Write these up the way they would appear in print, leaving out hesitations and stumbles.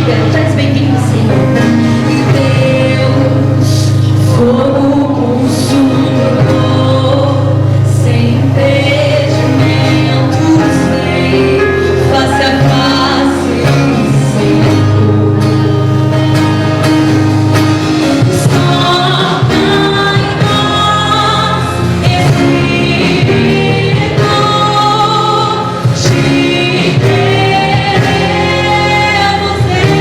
diga, traz bem-vindo, Senhor. Deus, fogo consumidor, sem impedimentos, vem face a face, Senhor. Sopra em nós, Espírito, te queremos ver.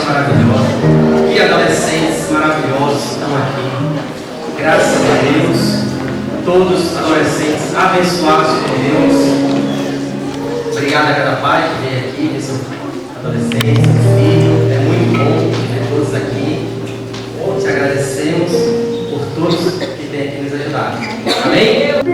maravilhosa. Que adolescentes maravilhosos estão aqui. Graças a Deus. Todos os adolescentes abençoados por Deus. Obrigado a cada pai que vem aqui, ver seu adolescente, seu filho. É muito bom ver todos aqui. Te agradecemos por todos que têm aqui nos ajudado. Amém?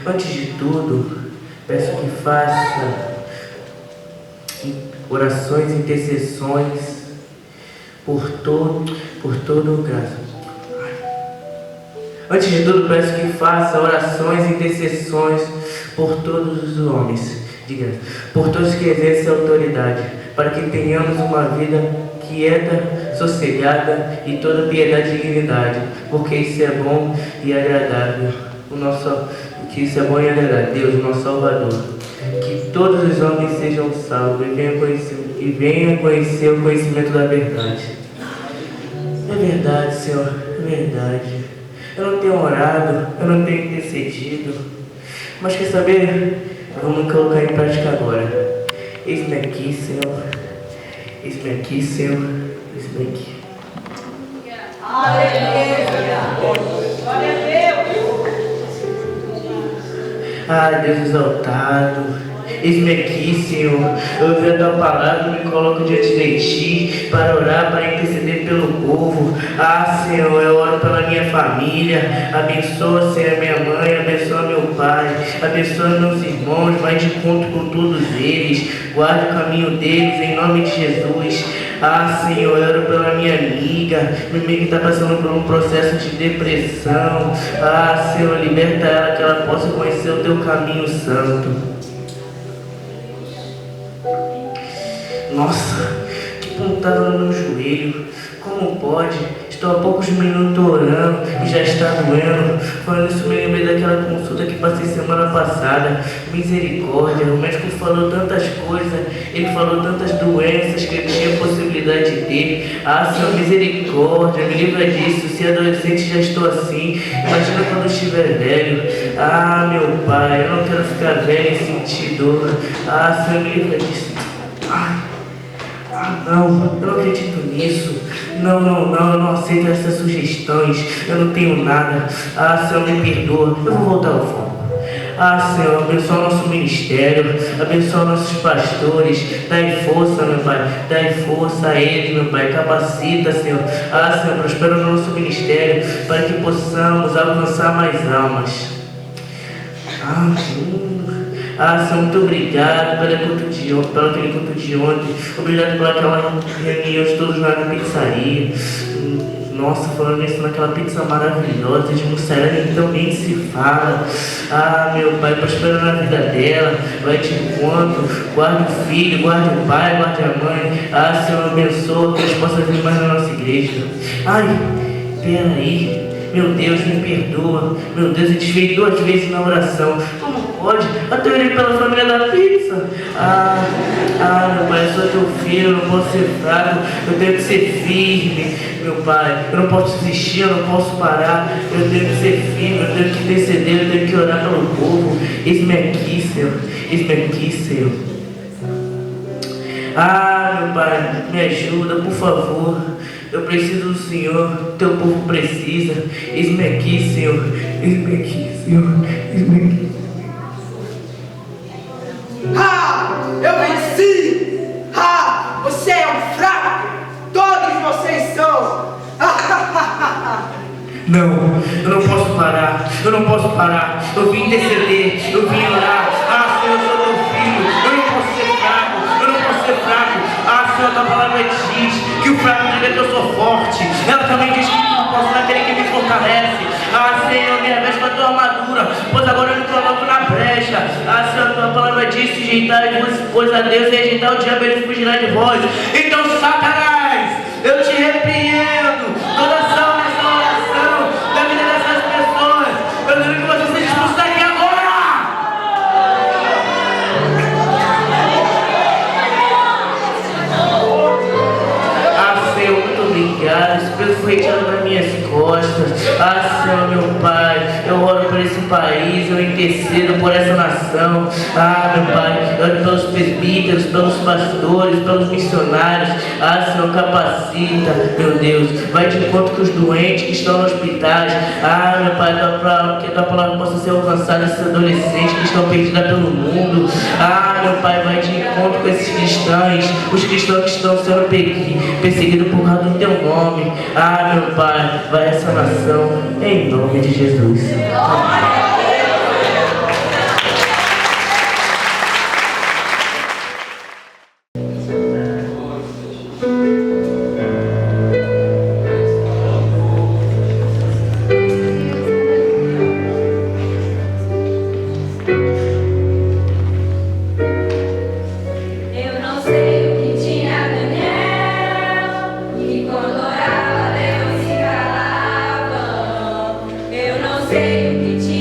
Antes de tudo, peço que faça orações e intercessões por todo o caso. Antes de tudo, peço que faça orações e intercessões por todos os homens, diga, por todos que exercem autoridade, para que tenhamos uma vida quieta, sossegada e toda piedade e dignidade, porque isso é bom e agradável. Isso é bom e agradável, Deus, o nosso Salvador. Que todos os homens sejam salvos e venham conhecer o conhecimento da verdade. É verdade, Senhor, é verdade. Eu não tenho orado, eu não tenho intercedido, mas quer saber? Vamos colocar em prática agora. Eis-me aqui, Senhor. Eis-me aqui, Senhor. Eis-me aqui. Aleluia! Glória a Deus! Ah, Deus exaltado, Eis-me aqui, Senhor. Eu ouvi a tua palavra, me coloco diante de ti para orar, para interceder pelo povo. Ah, Senhor, eu oro pela minha família. Abençoa, Senhor, minha mãe, abençoa meu pai, abençoa meus irmãos, vai de encontro com todos eles. Guarde o caminho deles, em nome de Jesus. Ah, Senhor, eu oro pela minha amiga que está passando por um processo de depressão. Ah, Senhor, liberta ela, que ela possa conhecer o teu caminho santo. Nossa, que pontada no meu joelho. Como pode? Estou há poucos minutos orando e já está doendo. Falando isso, me lembrei daquela consulta que passei semana passada. Misericórdia, o médico falou tantas coisas, ele falou tantas doenças que eu tinha possibilidade de ter. Ah, Senhor, misericórdia, me livra disso. Se adolescente já estou assim, imagina quando eu estiver velho. Ah, meu Pai, eu não quero ficar velho e sentir dor. Ah, Senhor, me livra disso. Não, eu não acredito nisso. Não, eu não aceito essas sugestões. Eu não tenho nada. Ah, Senhor, me perdoa. Eu vou voltar ao foco. Ah, Senhor, abençoa o nosso ministério, abençoa nossos pastores, dai força, meu Pai, dai força a eles, meu Pai, capacita, Senhor. Ah, Senhor, prospera o nosso ministério, para que possamos alcançar mais almas. Senhor, muito obrigado pelo aquele culto de ontem. Obrigado por aquela reunião de todos lá na pizzaria. Nossa, falando isso naquela pizza maravilhosa de mussarela, então nem se fala. Ah, meu Pai, prospera na vida dela, vai de encontro, guarde o filho, guarde o pai, guarde a mãe. Ah, Senhor, abençoa, que eles possam vir mais na nossa igreja. Ai, peraí. Meu Deus, me perdoa. Meu Deus, eu desviei 2 vezes na oração. Como pode? Até orei pela família da pizza. Meu Pai, eu sou teu filho, eu não posso ser fraco. Eu tenho que ser firme, meu Pai. Eu não posso desistir, eu não posso parar. Eu tenho que ser firme, eu tenho que interceder, eu tenho que orar pelo povo. Eis-me aqui, Senhor. Eis-me aqui, Senhor. Meu Pai, me ajuda, por favor. Eu preciso do Senhor, teu povo precisa. Eis-me aqui, Senhor. Eis-me aqui, Senhor. Eis-me aqui. Eu venci! Você é um fraco! Todos vocês são! Não, eu não posso parar. Eu não posso parar. Eu vim interceder, eu vim orar. Senhor, eu sou teu filho. Eu não posso ser fraco. Eu não posso ser fraco. Senhor, tua palavra diz que o fraco deve que eu sou forte. Ela também diz que eu posso naquele que me fortalece. Senhor, me reveste com a tua armadura, pois agora eu me coloco na brecha. Senhor, tua palavra diz: sujeitai-vos, pois a Deus e rejeitar o diabo, ele fugirá de vós. Então, Satanás, eu te repreendo. Toda ação nessa oração da vida dessas pessoas, eu quero que você seja expulso daqui agora. Senhor, muito obrigado. Esse peso foi retirado das minhas costas. Senhor, meu Pai, eu oro por esse país, eu intercedo por essa nação. Meu Pai, eu oro pelos presbíteros, pelos pastores, pelos missionários. Senhor, capacita, meu Deus. Vai de encontro com os doentes que estão nos hospitais. Meu Pai, que a tua palavra possa ser alcançada a esses adolescentes que estão perdidos pelo mundo. Meu Pai, vai de encontro com esses cristãos, os cristãos que estão sendo perseguidos por causa do teu nome. Meu Pai, vai essa nação, em nome de Jesus. Eu não sei o que tinha Daniel, e quando orava Deus se calava. Eu não sei o que tinha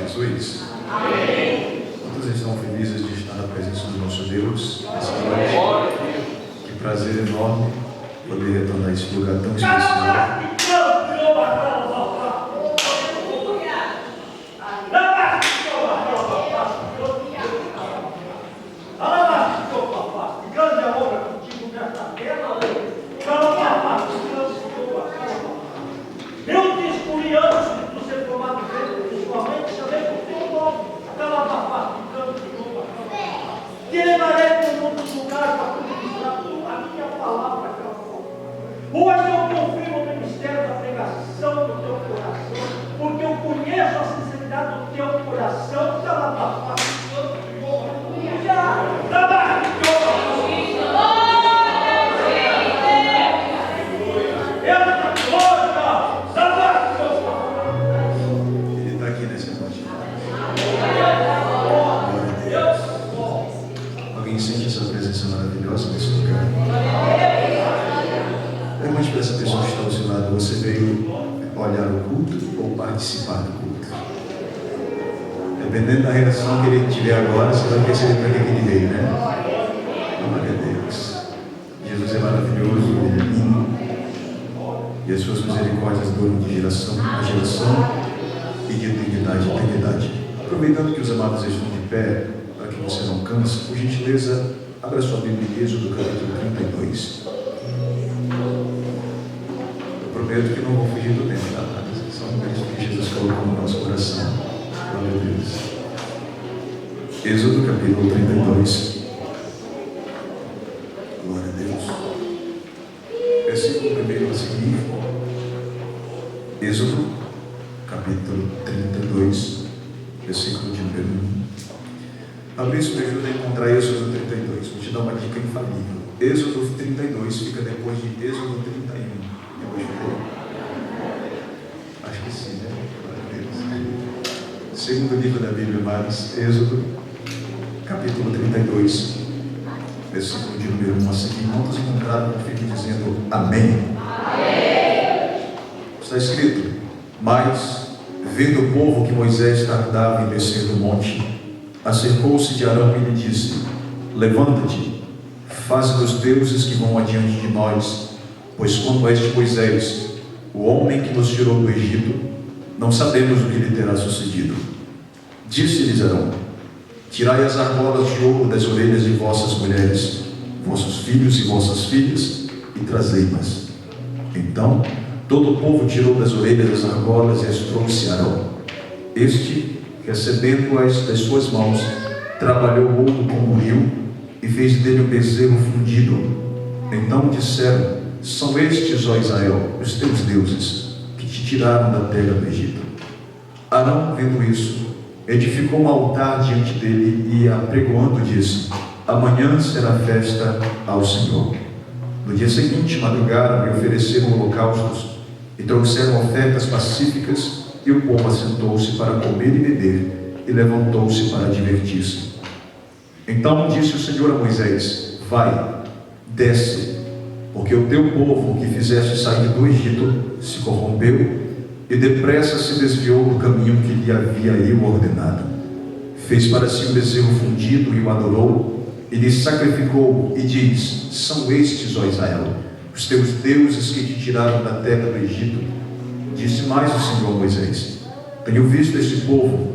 Jesus? Amém. Quantos estão felizes de estar na presença do nosso Deus nessa noite? Que prazer enorme poder retornar a esse lugar tão especial. Eu te escolhi antes de tu ser tomado dentro de sua mãe, te chamei por teu nome. Te levarei por muitos lugares para ministrar a minha palavra. Hoje eu confirmo o ministério da pregação do teu coração, porque eu conheço a sinceridade do teu coração. Ele está aqui nessa noite. Glória a Deus. Alguém sente essa presença maravilhosa nesse lugar? Pergunte para essa pessoa que está ao seu lado: você veio olhar o culto ou participar do culto? Dependendo da reação que ele tiver agora, você vai perceber para que ele veio, né? Glória a Deus. Jesus é maravilhoso, ele é lindo, e as suas misericórdias duram de geração a geração e de eternidade a eternidade. Aproveitando que os amados estão de pé, para que você não canse, por gentileza, abra sua Bíblia em Êxodo capítulo 32. Eu prometo que não vou fugir do tempo, tá? São momentos que Jesus colocou no nosso coração. Glória a Deus. Êxodo capítulo 32. Glória a Deus. Versículo 1 a seguir. Êxodo capítulo 32, versículo de número 1. Abrir isso me ajuda a encontrar Êxodo 32. Vou te dar uma dica infalível. Êxodo 32 fica depois de Êxodo 31. Eu acho que acho que sim, né? Glória a Deus. Segundo livro da Bíblia, amados, Êxodo capítulo 32, versículo de número 1 a seguir. Quantos encontraram, fiquem dizendo amém. Está escrito: mas, vendo o povo que Moisés tardava em descer do monte, acercou-se de Arão e lhe disse: levanta-te, faze dos deuses que vão adiante de nós, pois quanto a este Moisés, o homem que nos tirou do Egito, não sabemos o que lhe terá sucedido. Disse-lhes Arão: tirai as argolas de ouro das orelhas de vossas mulheres, vossos filhos e vossas filhas, e trazei-mas. Então todo o povo tirou das orelhas as argolas e as trouxe a Arão. Este, recebendo-as das suas mãos, trabalhou o ouro com o buril e fez dele um bezerro fundido. Então disseram: são estes, ó Israel, os teus deuses, que te tiraram da terra do Egito. Arão, vendo isso, edificou um altar diante dele e, apregoando, disse: amanhã será festa ao Senhor. No dia seguinte, madrugaram e ofereceram holocaustos, e trouxeram ofertas pacíficas, e o povo assentou-se para comer e beber, e levantou-se para divertir-se. Então disse o Senhor a Moisés: vai, desce, porque o teu povo que fizeste sair do Egito se corrompeu, e depressa se desviou do caminho que lhe havia eu ordenado. Fez para si um bezerro fundido e o adorou, e lhe sacrificou, e diz: são estes, ó Israel, os teus deuses que te tiraram da terra do Egito. Disse mais o Senhor a Moisés: tenho visto este povo,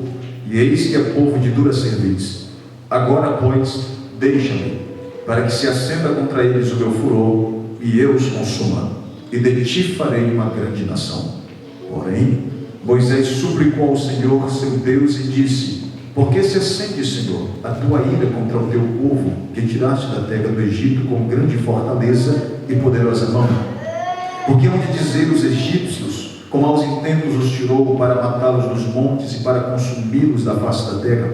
e eis que é povo de dura cerviz. Agora, pois, deixa-me, para que se acenda contra eles o meu furor, e eu os consuma, e de ti farei uma grande nação. Porém, Moisés suplicou ao Senhor, seu Deus, e disse: por que se acende, Senhor, a tua ira contra o teu povo, que tiraste da terra do Egito com grande fortaleza e poderosa mão? Porque hão de dizer os egípcios, com maus intentos os tirou para matá-los nos montes e para consumi-los da face da terra?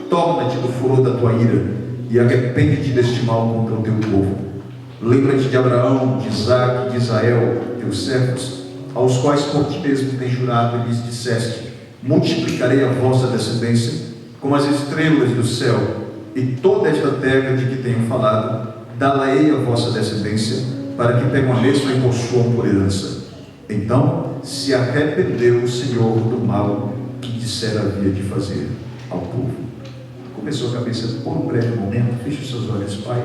Torna-te do furor da tua ira e arrepende-te deste mal contra o teu povo. Lembra-te de Abraão, de Isaque e de Israel, teus servos, aos quais por ti mesmo tens jurado, e lhes disseste: multiplicarei a vossa descendência como as estrelas do céu, e toda esta terra de que tenho falado dá-la-ei a vossa descendência, para que permaneçam e possuam por herança. Então se arrependeu o Senhor do mal que disser havia de fazer ao povo. Começou a cabeça por um breve momento, feche os seus olhos, Pai.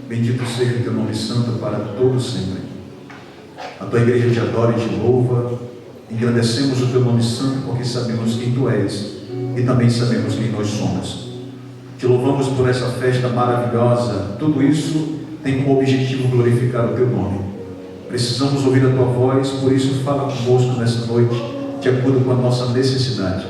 Bendito seja o teu nome santo para todo sempre. A tua igreja te adora e te louva. Engrandecemos o teu nome santo porque sabemos quem tu és e também sabemos quem nós somos. Te louvamos por essa festa maravilhosa. Tudo isso tem como objetivo glorificar o teu nome. Precisamos ouvir a tua voz, por isso fala conosco nessa noite, de acordo com a nossa necessidade.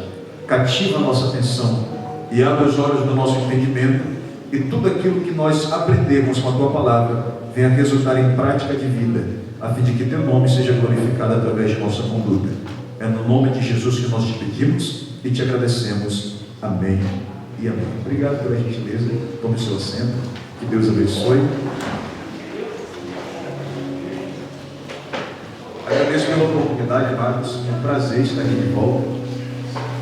Cativa a nossa atenção e abre os olhos do nosso entendimento, e tudo aquilo que nós aprendemos com a tua palavra venha resultar em prática de vida, a fim de que teu nome seja glorificado através de nossa conduta. É no nome de Jesus que nós te pedimos e te agradecemos. Amém e amém. Obrigado pela gentileza. Tome seu assento. Que Deus abençoe. Agradeço pela oportunidade, amados. É um prazer estar aqui de volta.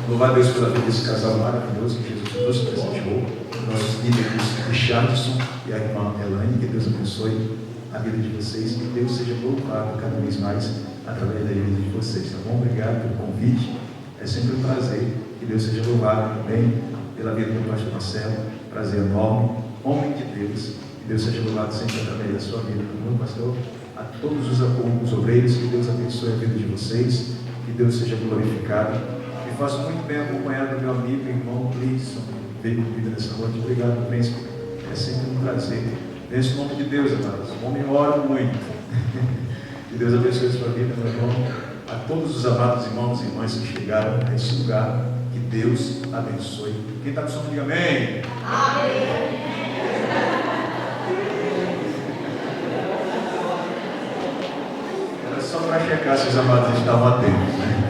Louvar a Deus pela vida desse casal maravilhoso que Jesus nos presenteou. Nossos líderes Richardson e a irmã Elaine. Que Deus abençoe a vida de vocês. Que Deus seja louvado cada vez mais através da vida de vocês. Tá bom? Obrigado pelo convite. É sempre um prazer. Que Deus seja louvado também pela vida do pastor Marcelo. Prazer enorme. Homem de Deus. Que Deus seja louvado sempre através da sua vida. Tá bom, pastor? A todos os obreiros, que Deus abençoe a vida de vocês, que Deus seja glorificado. Me faço muito bem acompanhado do meu amigo e irmão Clisson, que veio comigo nessa noite. Obrigado, príncipe. É sempre um prazer. Nesse nome de Deus, amados. O homem ora muito. Que Deus abençoe a sua vida, meu irmão. A todos os amados irmãos e irmãs que chegaram a esse lugar, que Deus abençoe. Quem está com sono, diga amém. Amém. Só para checar se os amados estavam atentos, né?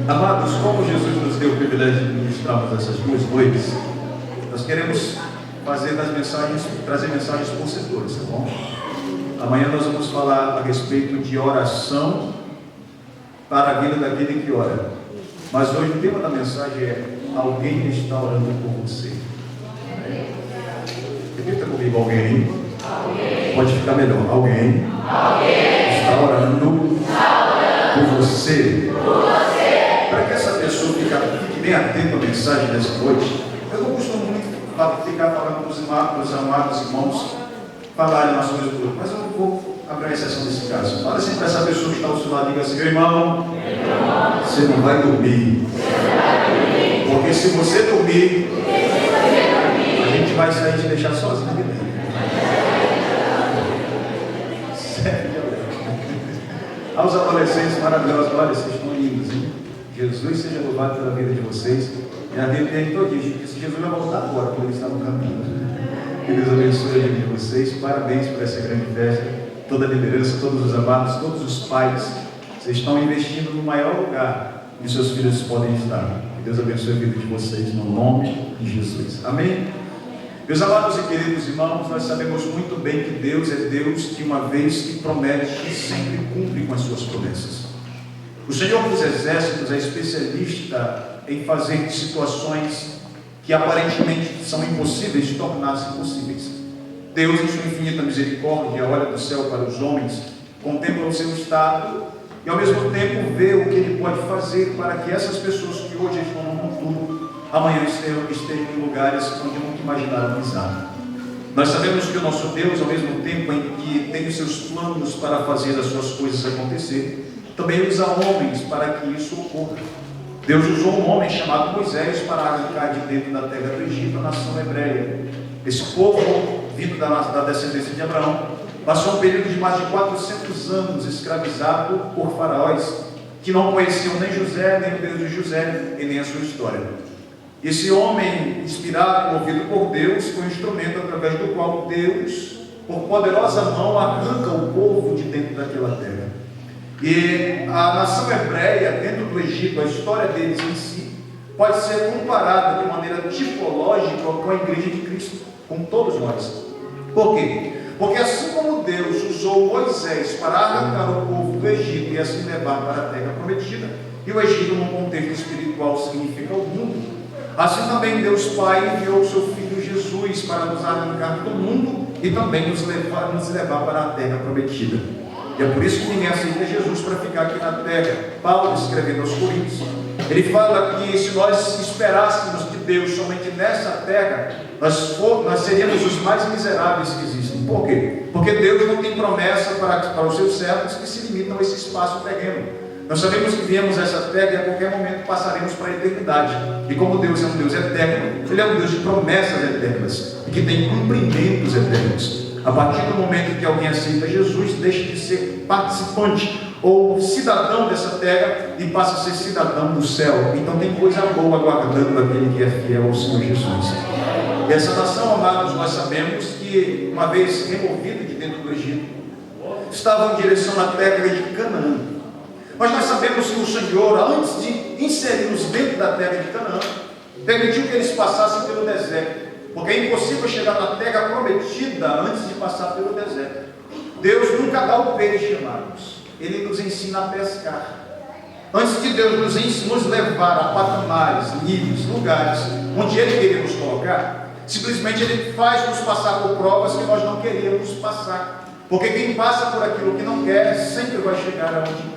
Amados, como Jesus nos deu o privilégio de ministrarmos essas 2 noites, nós queremos trazer mensagens por setores, tá bom? Amanhã nós vamos falar a respeito de oração para a vida daquele que ora. Mas hoje o tema da mensagem é: alguém está orando por você. Repita comigo: alguém. Pode ficar melhor. Alguém está orando por você. Para que essa pessoa fique bem atenta à mensagem dessa noite, eu não costumo muito ficar falando para os amados irmãos falarem umas coisas todas, mas eu não vou abrir exceção nesse caso. Fala assim para essa pessoa que está ao seu lado, diga assim: meu irmão, você não vai dormir. Porque se você dormir, a gente vai sair e te deixar sozinho aqui dentro. Aos adolescentes maravilhosos, olha, vocês estão lindos, hein? Jesus seja louvado pela vida de vocês. E a vida tem todo dia, porque Jesus vai voltar agora, quando ele está no caminho. Que Deus abençoe a vida de vocês. Parabéns por essa grande festa. Toda a liderança, todos os amados, todos os pais. Vocês estão investindo no maior lugar que seus filhos podem estar. Que Deus abençoe a vida de vocês, no nome de Jesus. Amém? Meus amados e queridos irmãos, nós sabemos muito bem que Deus é Deus que, uma vez que promete, sempre cumpre com as suas promessas. O Senhor dos Exércitos é especialista em fazer situações que aparentemente são impossíveis tornar-se possíveis. Deus, em sua infinita misericórdia, olha do céu para os homens, contempla o seu estado e ao mesmo tempo vê o que Ele pode fazer para que essas pessoas que hoje estão no futuro, amanhã estejam em lugares onde nunca imaginaram pisar. Nós sabemos que o nosso Deus, ao mesmo tempo em que tem os seus planos para fazer as suas coisas acontecer, também usa homens para que isso ocorra. Deus usou um homem chamado Moisés para arrancar de dentro da terra do Egito a nação hebreia. Esse povo, vindo da descendência de Abraão, passou um período de mais de 400 anos escravizado por faraós que não conheciam nem José, nem o Deus de José e nem a sua história. Esse homem, inspirado e movido por Deus, foi um instrumento através do qual Deus, por poderosa mão, arranca o povo de dentro daquela terra. E a nação hebreia, dentro do Egito, a história deles em si, pode ser comparada de maneira tipológica com a igreja de Cristo, com todos nós. Por quê? Porque assim como Deus usou Moisés para arrancar o povo do Egito e assim levar para a terra prometida, e o Egito, num contexto espiritual, significa o mundo, assim também Deus Pai enviou o seu Filho Jesus para nos arrancar do mundo e também nos levar para a terra prometida. E é por isso que ninguém aceita Jesus para ficar aqui na terra. Paulo, escrevendo aos Coríntios, ele fala que se nós esperássemos de Deus somente nessa terra, nós seríamos os mais miseráveis que existem. Por quê? Porque Deus não tem promessa para os seus servos que se limitam a esse espaço terreno. Nós sabemos que viemos a essa terra e a qualquer momento passaremos para a eternidade. E como Deus é um Deus eterno, Ele é um Deus de promessas eternas e que tem cumprimentos eternos. A partir do momento que alguém aceita Jesus, deixa de ser participante ou cidadão dessa terra e passa a ser cidadão do céu. Então tem coisa boa aguardando aquele que é fiel ao Senhor Jesus. E essa nação, amados, nós sabemos que, uma vez removida de dentro do Egito, estava em direção à terra de Canaã. Mas nós sabemos que o Senhor, antes de inserir-nos dentro da terra de Canaã, permitiu que eles passassem pelo deserto. Porque é impossível chegar na terra prometida antes de passar pelo deserto. Deus nunca dá o peixe, amados. Ele nos ensina a pescar. Antes de Deus nos levar a patamares, níveis, lugares onde Ele queria nos colocar, simplesmente Ele faz nos passar por provas que nós não queríamos passar. Porque quem passa por aquilo que não quer, sempre vai chegar aonde quer.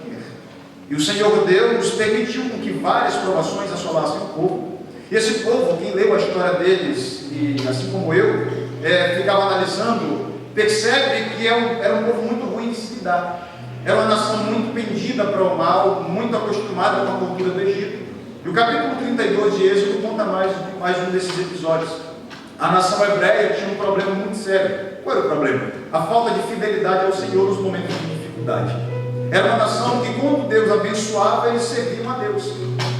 E o Senhor Deus permitiu que várias provações assolassem o povo. E esse povo, quem leu a história deles, e assim como eu, ficava analisando, percebe que era um povo muito ruim de se lidar. Era uma nação muito pendida para o mal, muito acostumada com a cultura do Egito. E o capítulo 32 de Êxodo conta mais um desses episódios. A nação hebreia tinha um problema muito sério. Qual era o problema? A falta de fidelidade ao Senhor nos momentos de dificuldade. Era uma nação que, quando Deus abençoava, eles serviam a Deus.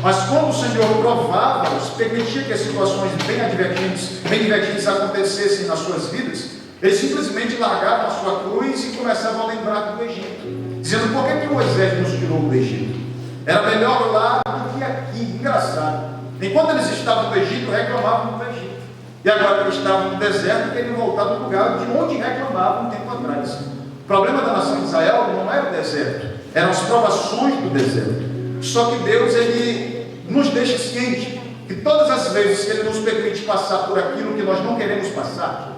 Mas quando o Senhor provava-os, permitia que as situações bem divergentes acontecessem nas suas vidas, eles simplesmente largavam a sua cruz e começavam a lembrar do Egito, dizendo: por que Moisés nos tirou do Egito? Era melhor lá do que aqui. Engraçado. Enquanto eles estavam no Egito, reclamavam do Egito. E agora que estavam no deserto, queriam voltar do lugar de onde reclamavam um tempo atrás. O problema da nação de Israel não era o deserto, eram as provações do deserto. Só que Deus, Ele nos deixa ciente que todas as vezes que Ele nos permite passar por aquilo que nós não queremos passar,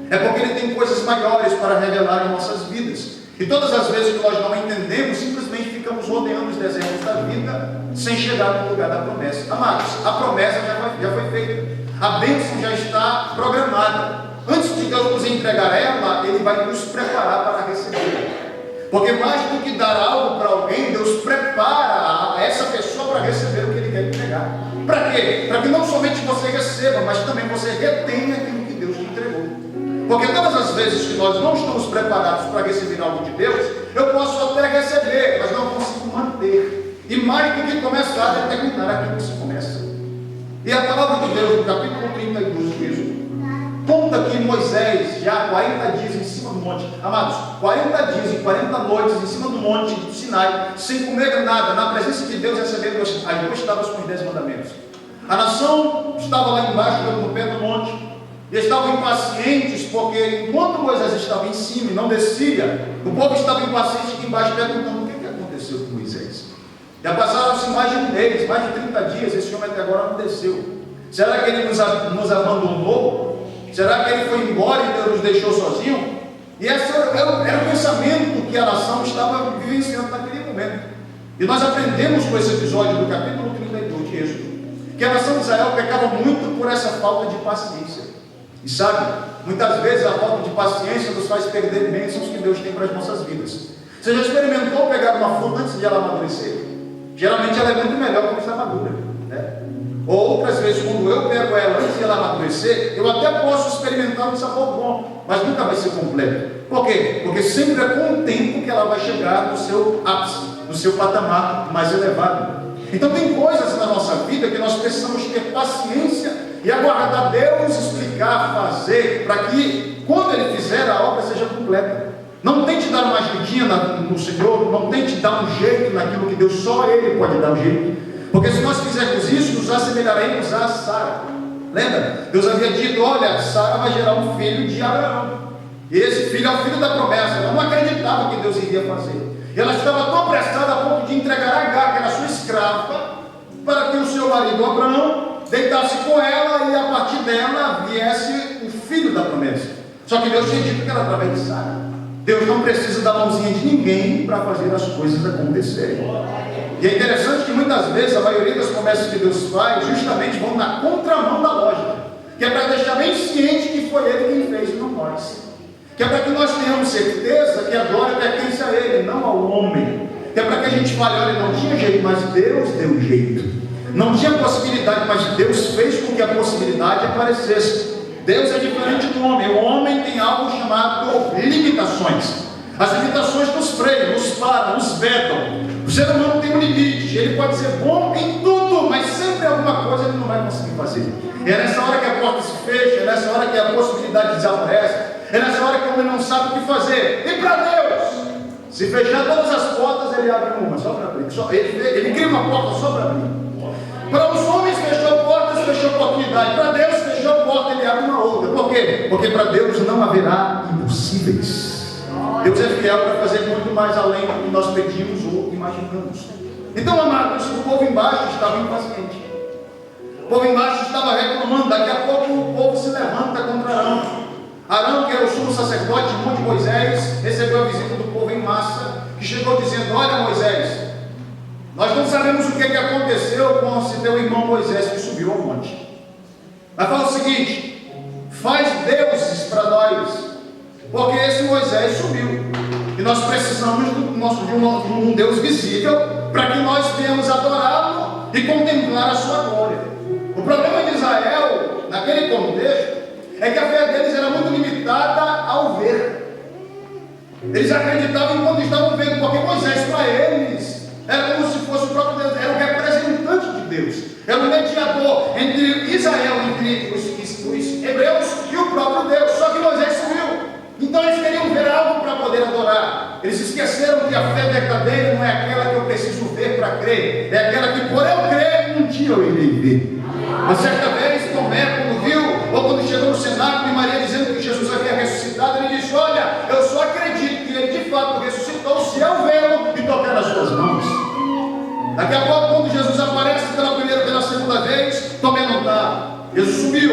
é porque Ele tem coisas maiores para revelar em nossas vidas. E todas as vezes que nós não entendemos, simplesmente ficamos rodeando os desertos da vida, sem chegar no lugar da promessa. Amados, a promessa já foi feita. A bênção já está programada. Antes de Deus nos entregar ela, Ele vai nos preparar para receber. Porque mais do que dar algo para alguém, Deus prepara essa pessoa para receber o que Ele quer entregar. Para quê? Para que não somente você receba, mas também você retenha aquilo que Deus te entregou. Porque todas as vezes que nós não estamos preparados para receber algo de Deus, eu posso até receber, mas não consigo manter. E mais do que começar, é terminar aquilo que se começa. E a palavra de Deus, no capítulo 32 de Êxodo, conta que Moisés, já 40 dias em cima do monte, amados, 40 dias e 40 noites em cima do monte do Sinai, sem comer nada, na presença de Deus, recebendo as 2 tábuas com os 10 mandamentos. A nação estava lá embaixo, no pé do monte, e estavam impacientes, porque enquanto Moisés estava em cima e não descia, o povo estava impaciente aqui embaixo, perguntando: o que aconteceu com Moisés? Já passaram-se mais de um mês, mais de 30 dias, esse homem até agora não desceu. Será que ele nos abandonou? Será que ele foi embora e Deus nos deixou sozinhos? E esse era o pensamento que a nação estava vivenciando naquele momento. E nós aprendemos com esse episódio do capítulo 32 de Êxodo, que a nação de Israel pecava muito por essa falta de paciência. E sabe, muitas vezes a falta de paciência nos faz perder bênçãos que Deus tem para as nossas vidas. Você já experimentou pegar uma fruta antes de ela amadurecer? Geralmente ela é muito melhor quando está madura, né? Ou outras vezes, quando eu pego ela antes de ela amadurecer, eu até posso experimentar um sabor bom, mas nunca vai ser completo. Por quê? Porque sempre é com o tempo que ela vai chegar no seu ápice, no seu patamar mais elevado. Então tem coisas na nossa vida que nós precisamos ter paciência e aguardar Deus explicar, fazer, para que quando Ele fizer a obra seja completa. Não tente dar uma ajudinha no Senhor, não tente dar um jeito naquilo que Deus, só Ele pode dar um jeito. Porque se nós fizermos isso, nos assemelharemos a Sara. Lembra? Deus havia dito: olha, Sara vai gerar um filho de Abraão. E esse filho é o filho da promessa. Ela não acreditava que Deus iria fazer. E ela estava tão apressada a ponto de entregar Agar, que era sua escrava, para que o seu marido Abraão deitasse com ela e a partir dela viesse o filho da promessa. Só que Deus tinha dito que era através de Sara. Deus não precisa da mãozinha de ninguém para fazer as coisas acontecerem. E é interessante que muitas vezes a maioria das promessas que Deus faz justamente vão na contramão da lógica, que é para deixar bem ciente que foi Ele quem fez e não nós, que é para que nós tenhamos certeza que a glória pertence a Ele, não ao homem, que é para que a gente fale, olha, não tinha jeito, mas Deus deu jeito, não tinha possibilidade, mas Deus fez com que a possibilidade aparecesse. Deus é diferente do homem. O homem tem algo chamado limitações. As limitações nos freiam, nos param, nos vedam. O ser humano tem um limite. Ele pode ser bom em tudo, mas sempre alguma coisa ele não vai conseguir fazer. É nessa hora que a porta se fecha, é nessa hora que a possibilidade desaparece, é nessa hora que o homem não sabe o que fazer. E para Deus, se fechar todas as portas, ele abre uma só para abrir. Ele cria uma porta só para abrir. Para os homens fechou portas, fechou oportunidade. Para Deus fechou porta, ele abre uma outra. Por quê? Porque para Deus não haverá impossíveis. Deus é fiel para fazer muito mais além do que nós pedimos ou imaginamos. Então, amados, o povo embaixo estava impaciente. O povo embaixo estava reclamando. Daqui a pouco o povo se levanta contra Arão. Arão, que era o sumo sacerdote, irmão de Moisés, recebeu a visita do povo em massa, que chegou dizendo: olha, Moisés, nós não sabemos o que aconteceu com esse teu irmão Moisés que subiu ao monte. Mas fala o seguinte: faz deuses para nós, porque esse Moisés subiu. E nós precisamos de um Deus visível para que nós venhamos adorá-lo e contemplar a sua glória. O problema de Israel, naquele contexto, é que a fé deles era muito limitada ao ver. Eles acreditavam quando estavam vendo, porque Moisés para eles era como se fosse o próprio Deus, era o representante de Deus, era o mediador entre Israel, entre os hebreus e o próprio Deus. Só que Moisés sumiu, então eles queriam ver algo para poder adorar. Eles esqueceram que a fé verdadeira não é aquela que eu preciso ver para crer, é aquela que por eu crer, um dia eu irei ver. Uma certa vez, Tomé, quando viu, ou quando chegou no cenáculo e Maria dizendo que Jesus havia ressuscitado, ele disse: olha, eu só acredito que ele de fato ressuscitou se eu vê-lo e tocar nas suas mãos. Daqui a pouco, quando Jesus aparece pela primeira e pela segunda vez, Tomé não está, Jesus sumiu.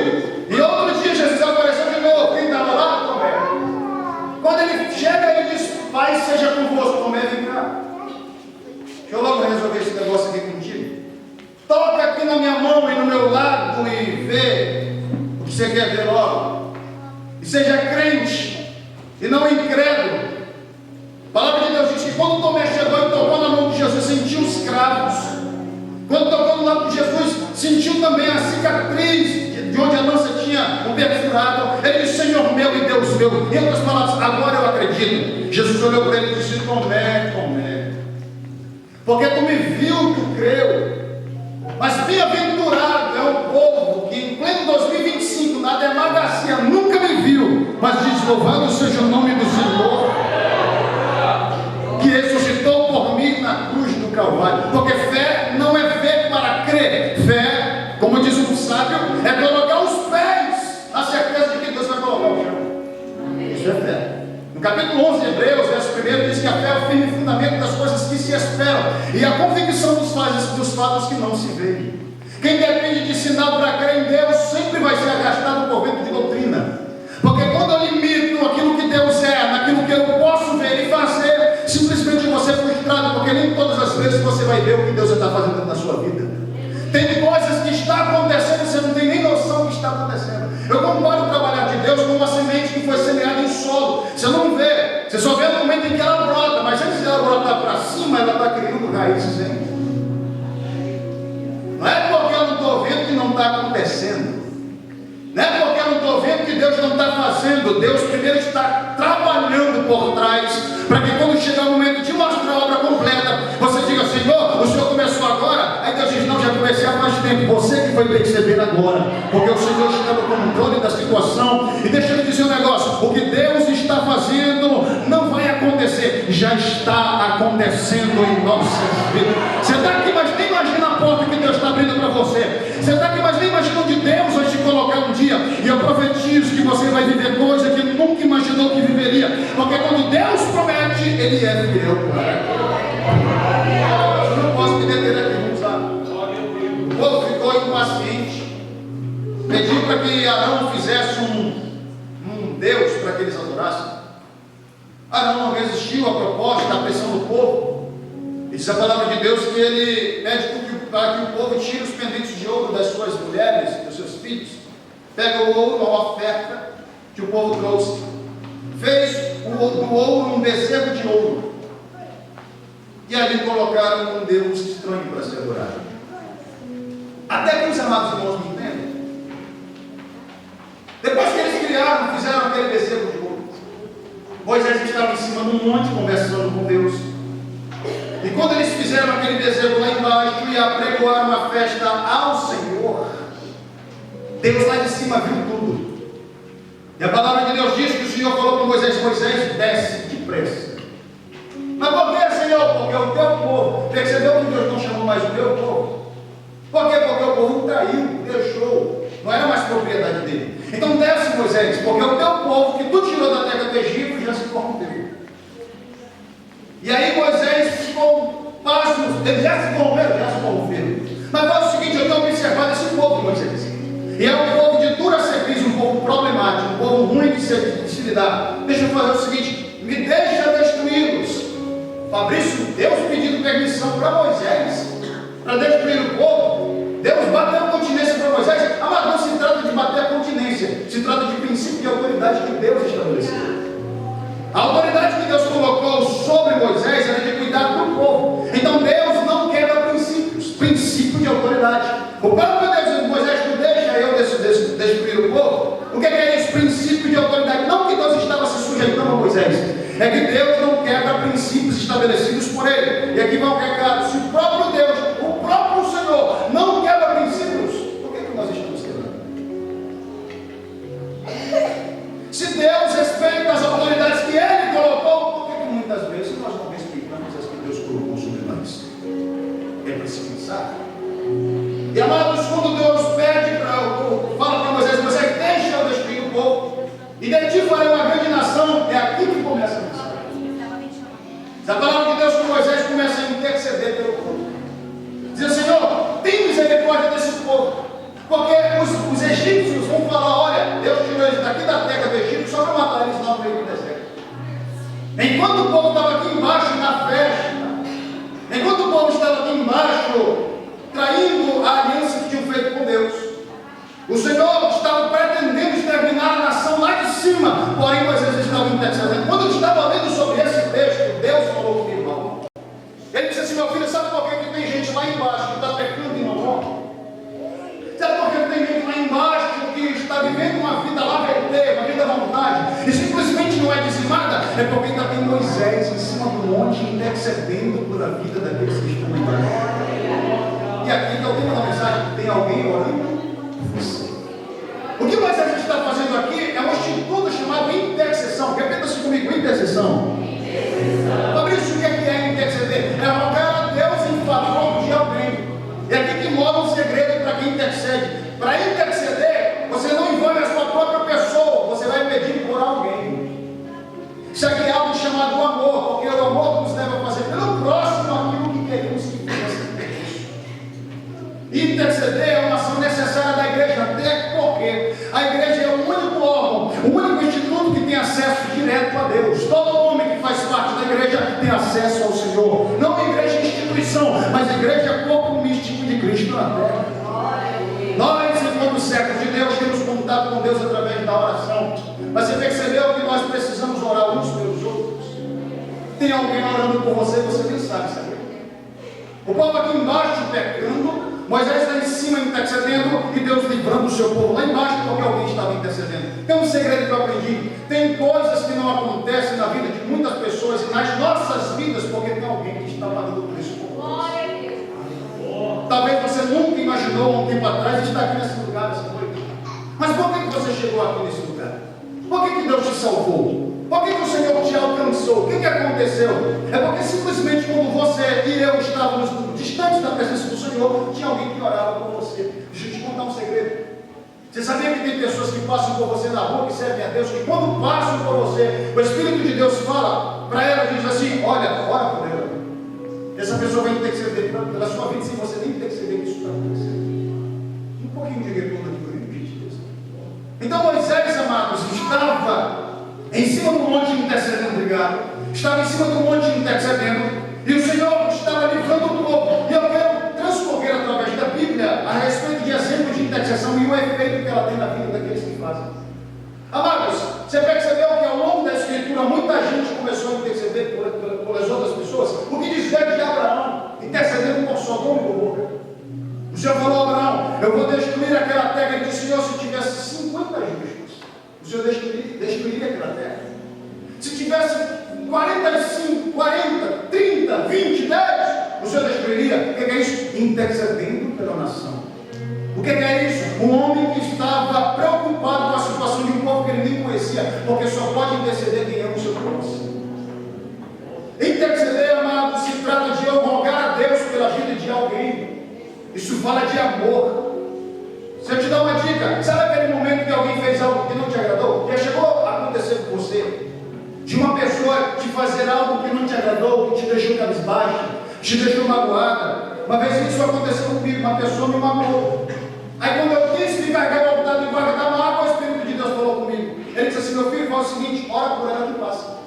E outro dia Jesus apareceu de novo. Quem estava lá? Tomé. Quando ele chega, ele diz: Pai seja convosco. Tomé, vem cá, deixa eu logo resolver esse negócio aqui contigo. Toca aqui na minha mão e no meu lado e vê o que você quer ver logo. E seja crente e não incrédulo. A palavra de Deus diz que quando Tomé chegou e tocou na mão de Jesus, sentiu os cravos. Quando tocou no lado de Jesus, sentiu também a cicatriz de onde a lança tinha o perfurado. Ele disse: Senhor meu e Deus meu. Em outras palavras, agora eu acredito. Jesus olhou para ele e disse: Tomé, Tomé, porque tu me viu, tu creu. Mas bem-aventurado é o povo que em pleno 2025, na demagogia, nunca me viu, mas diz: louvado seja o nome do Senhor, que ressuscitou por mim na cruz do Calvário. Porque fé não é ver para crer. Fé, como diz um sábio, é colocar os pés na certeza de que Deus vai colocar o chão. Isso é fé. No capítulo 11 de Hebreus, verso 1, diz que a fé é o firme fundamento das coisas que se esperam e a convicção dos fatos que não se veem. Quem depende de sinal para crer em Deus sempre vai ser arrastado por vento de doutrina. Porque quando eu limito aquilo que Deus é, naquilo que eu posso ver e fazer, simplesmente você é frustrado, porque nem todas as vezes você vai ver o que Deus está fazendo na sua vida. Tem coisas que estão acontecendo e você não tem nem noção do que está acontecendo. Eu comparo o trabalhar de Deus com uma semente que foi semeada em solo. Você não vê, você só vê no momento em que ela brota, mas antes de ela brotar para cima, ela está criando raízes ainda. Não é porque eu não estou vendo que não está acontecendo. Não é porque eu não estou vendo que Deus não está fazendo. Deus primeiro está trabalhando por trás, para que quando chegar o momento de mostrar a obra completa, você diga: Senhor, o Senhor começou agora. Aí Deus diz: não, já comecei há mais tempo. Você que foi perceber agora, porque o Senhor está no controle da situação. E deixa eu dizer um negócio: o que Deus está fazendo não vai acontecer, já está acontecendo em nossas vidas. Você está aqui, mas nem imagina a porta que Deus está abrindo para você. Você está aqui, mas nem imagina onde Deus vai te colocar um dia. E eu profetizo que você vai viver coisa que nunca imaginou que viveria. Porque quando Deus promete, Ele é fiel. Eu não posso me deter aqui, não sabe? O povo ficou impaciente. Pediu para que Arão fizesse um Deus para que eles adorassem. Arão não resistiu à proposta, à pressão do povo. E diz a palavra de Deus que ele pede para que o povo tire os pendentes de ouro das suas mulheres, dos seus filhos. Pega o ouro, a oferta que o povo trouxe. Fez do ouro um bezerro de ouro. E ali colocaram um Deus estranho para ser adorado. Até que os amados irmãos me entendem. Depois que eles criaram, fizeram aquele bezerro de ouro, Moisés estava em cima de um monte conversando com Deus. E quando eles fizeram aquele bezerro lá embaixo e apregoaram uma festa ao Senhor, Deus lá de cima viu tudo. E a palavra de Deus diz que o Senhor falou para Moisés: Moisés, desce depressa. Mas por que, Senhor? Porque o teu povo, percebeu que Deus não chamou mais o teu povo? Por quê? Porque o povo traiu, deixou, não era mais propriedade dele. Então desce, Moisés, porque o teu povo que tu tirou da terra do Egito já se corrompeu. E aí Moisés ficou pasmo, ele já se corromperam. Mas faz o seguinte: eu tenho observado esse povo, Moisés. E é um povo de dura cerviz, um povo problemático, um povo ruim de se lidar. Deixa eu fazer o seguinte: me deixa destruí-los. Fabrício, Deus pedindo permissão para Moisés para destruir o povo. Deus bateu a continência para Moisés. Mas não se trata de bater a continência, se trata de princípio de autoridade que Deus estabeleceu. A autoridade que Deus colocou sobre Moisés era de cuidar do povo. Então Deus não quebra princípio de autoridade. O próprio Deus diz: Moisés, tu deixa eu destruir o povo. O que é esse princípio de autoridade? Não que Deus estava se sujeitando a Moisés, é que Deus não quebra princípios estabelecidos por ele. E aqui vai o recado: se o próprio Deus, o próprio Senhor, não quebra princípios, por que nós estamos quebrando? Se Deus respeita as autoridades que Ele colocou, por que muitas vezes nós não respeitamos as que Deus colocou sobre nós? É preciso pensar. E amados, quando Deus fala para Moisés: Moisés, deixa eu destruir o povo, e de ti farei uma grande nação, é aqui que começa a missão. A palavra de Deus com Moisés começa a interceder pelo povo. Diz: Senhor, tem misericórdia desse povo. Porque os egípcios vão falar: olha, Deus tirou eles daqui da terra do Egito só para matar eles lá no meio do deserto. Enquanto o povo estava aqui embaixo na festa, enquanto o povo estava aqui embaixo traindo a aliança que tinham feito com Deus, o Senhor estava pretendendo exterminar a nação lá de cima. Porém Moisés estava intercedendo. Quando eu estava lendo sobre esse texto, Deus falou comigo, irmão. Ele disse assim: meu filho, sabe por que tem gente lá embaixo que está pecando em mamão? Sabe por que tem gente lá embaixo que está vivendo uma vida lá verdadeira, uma vida à vontade, e simplesmente não é dizimada? É porque ainda tem Moisés em cima do monte intercedendo por a vida daqueles que estão embaixo. E aqui que eu tenho uma mensagem: tem alguém orando por você. O que Moisés está fazendo aqui é um instituto chamado intercessão. Repita-se comigo: intercessão. Fabrício, o que é interceder? É rogar a Deus em favor de alguém. É aqui que mora um segredo para quem intercede. Para interceder, você não envolve a sua própria pessoa, você vai pedir por alguém. Isso aqui é algo chamado amor, porque o amor nos leva a fazer pelo próximo aquilo que queremos que fizesse. Interceder é uma ação necessária da igreja, até porque a igreja é o único órgão, o único instituto que tem acesso direto a Deus. Todo homem que faz parte da igreja tem acesso ao Senhor. Não a igreja é instituição, mas a igreja é corpo místico de Cristo na terra. Nós, irmãos do século de Deus, temos contato com Deus através da oração. Mas você percebeu que nós precisamos orar uns pelos outros? Tem alguém orando por você, você nem sabe. O povo aqui embaixo pecando, Moisés está em cima intercedendo e Deus livrando o seu povo lá embaixo porque alguém estava intercedendo. Tem um segredo que eu aprendi: tem coisas que não acontecem na vida de muitas pessoas e nas nossas vidas porque tem alguém que está pagando por isso por nós. Talvez você nunca imaginou há um tempo atrás estar aqui nesse lugar, nessa noite. Mas por que você chegou aqui nesse lugar? Por que Deus te salvou? Por que o Senhor te alcançou? O que aconteceu? É porque simplesmente quando você e eu estávamos distantes da presença do Senhor, tinha alguém que orava por você. Deixa eu te contar um segredo. Você sabia que tem pessoas que passam por você na rua, que servem a Deus, que quando passam por você, o Espírito de Deus fala para ela e diz assim: olha, ora por ela. Essa pessoa vai interceder pela sua vida sem você nem perceber que isso está acontecendo. Um pouquinho de retorno aqui para Deus. Então Moisés, amados, estava em cima do monte intercedendo, obrigado. a respeito de exemplo de intercessão e o efeito que ela tem na vida daqueles que fazem. Amados, você percebeu que ao longo da Escritura muita gente começou a interceder por as outras pessoas? O que dizer de Abraão, intercedendo por Sodoma e Gomorra? O Senhor falou a Abraão: eu vou destruir aquela terra. Ele disse: Senhor, se tivesse 50 justos, o Senhor destruiria aquela terra. Se tivesse 45, 40, 30, 20, 10, o Senhor destruiria. O que é isso? Intercedendo pela nação. O que é isso? Um homem que estava preocupado com a situação de um povo que ele nem conhecia, porque só pode interceder quem ama o seu próximo. Interceder, amado, se trata de eu rogar a Deus pela vida de alguém. Isso fala de amor. Se eu te dar uma dica, sabe aquele momento que alguém fez algo que não te agradou? Já chegou a acontecer com você? De uma pessoa te fazer algo que não te agradou, que te deixou cabisbaixo, te deixou magoada. Uma vez isso aconteceu comigo, uma pessoa me magoou. Aí quando eu quis ficar revoltado e guardar uma água, o Espírito de Deus falou comigo. Ele disse assim: meu filho, faz o seguinte, ora por ela que passa.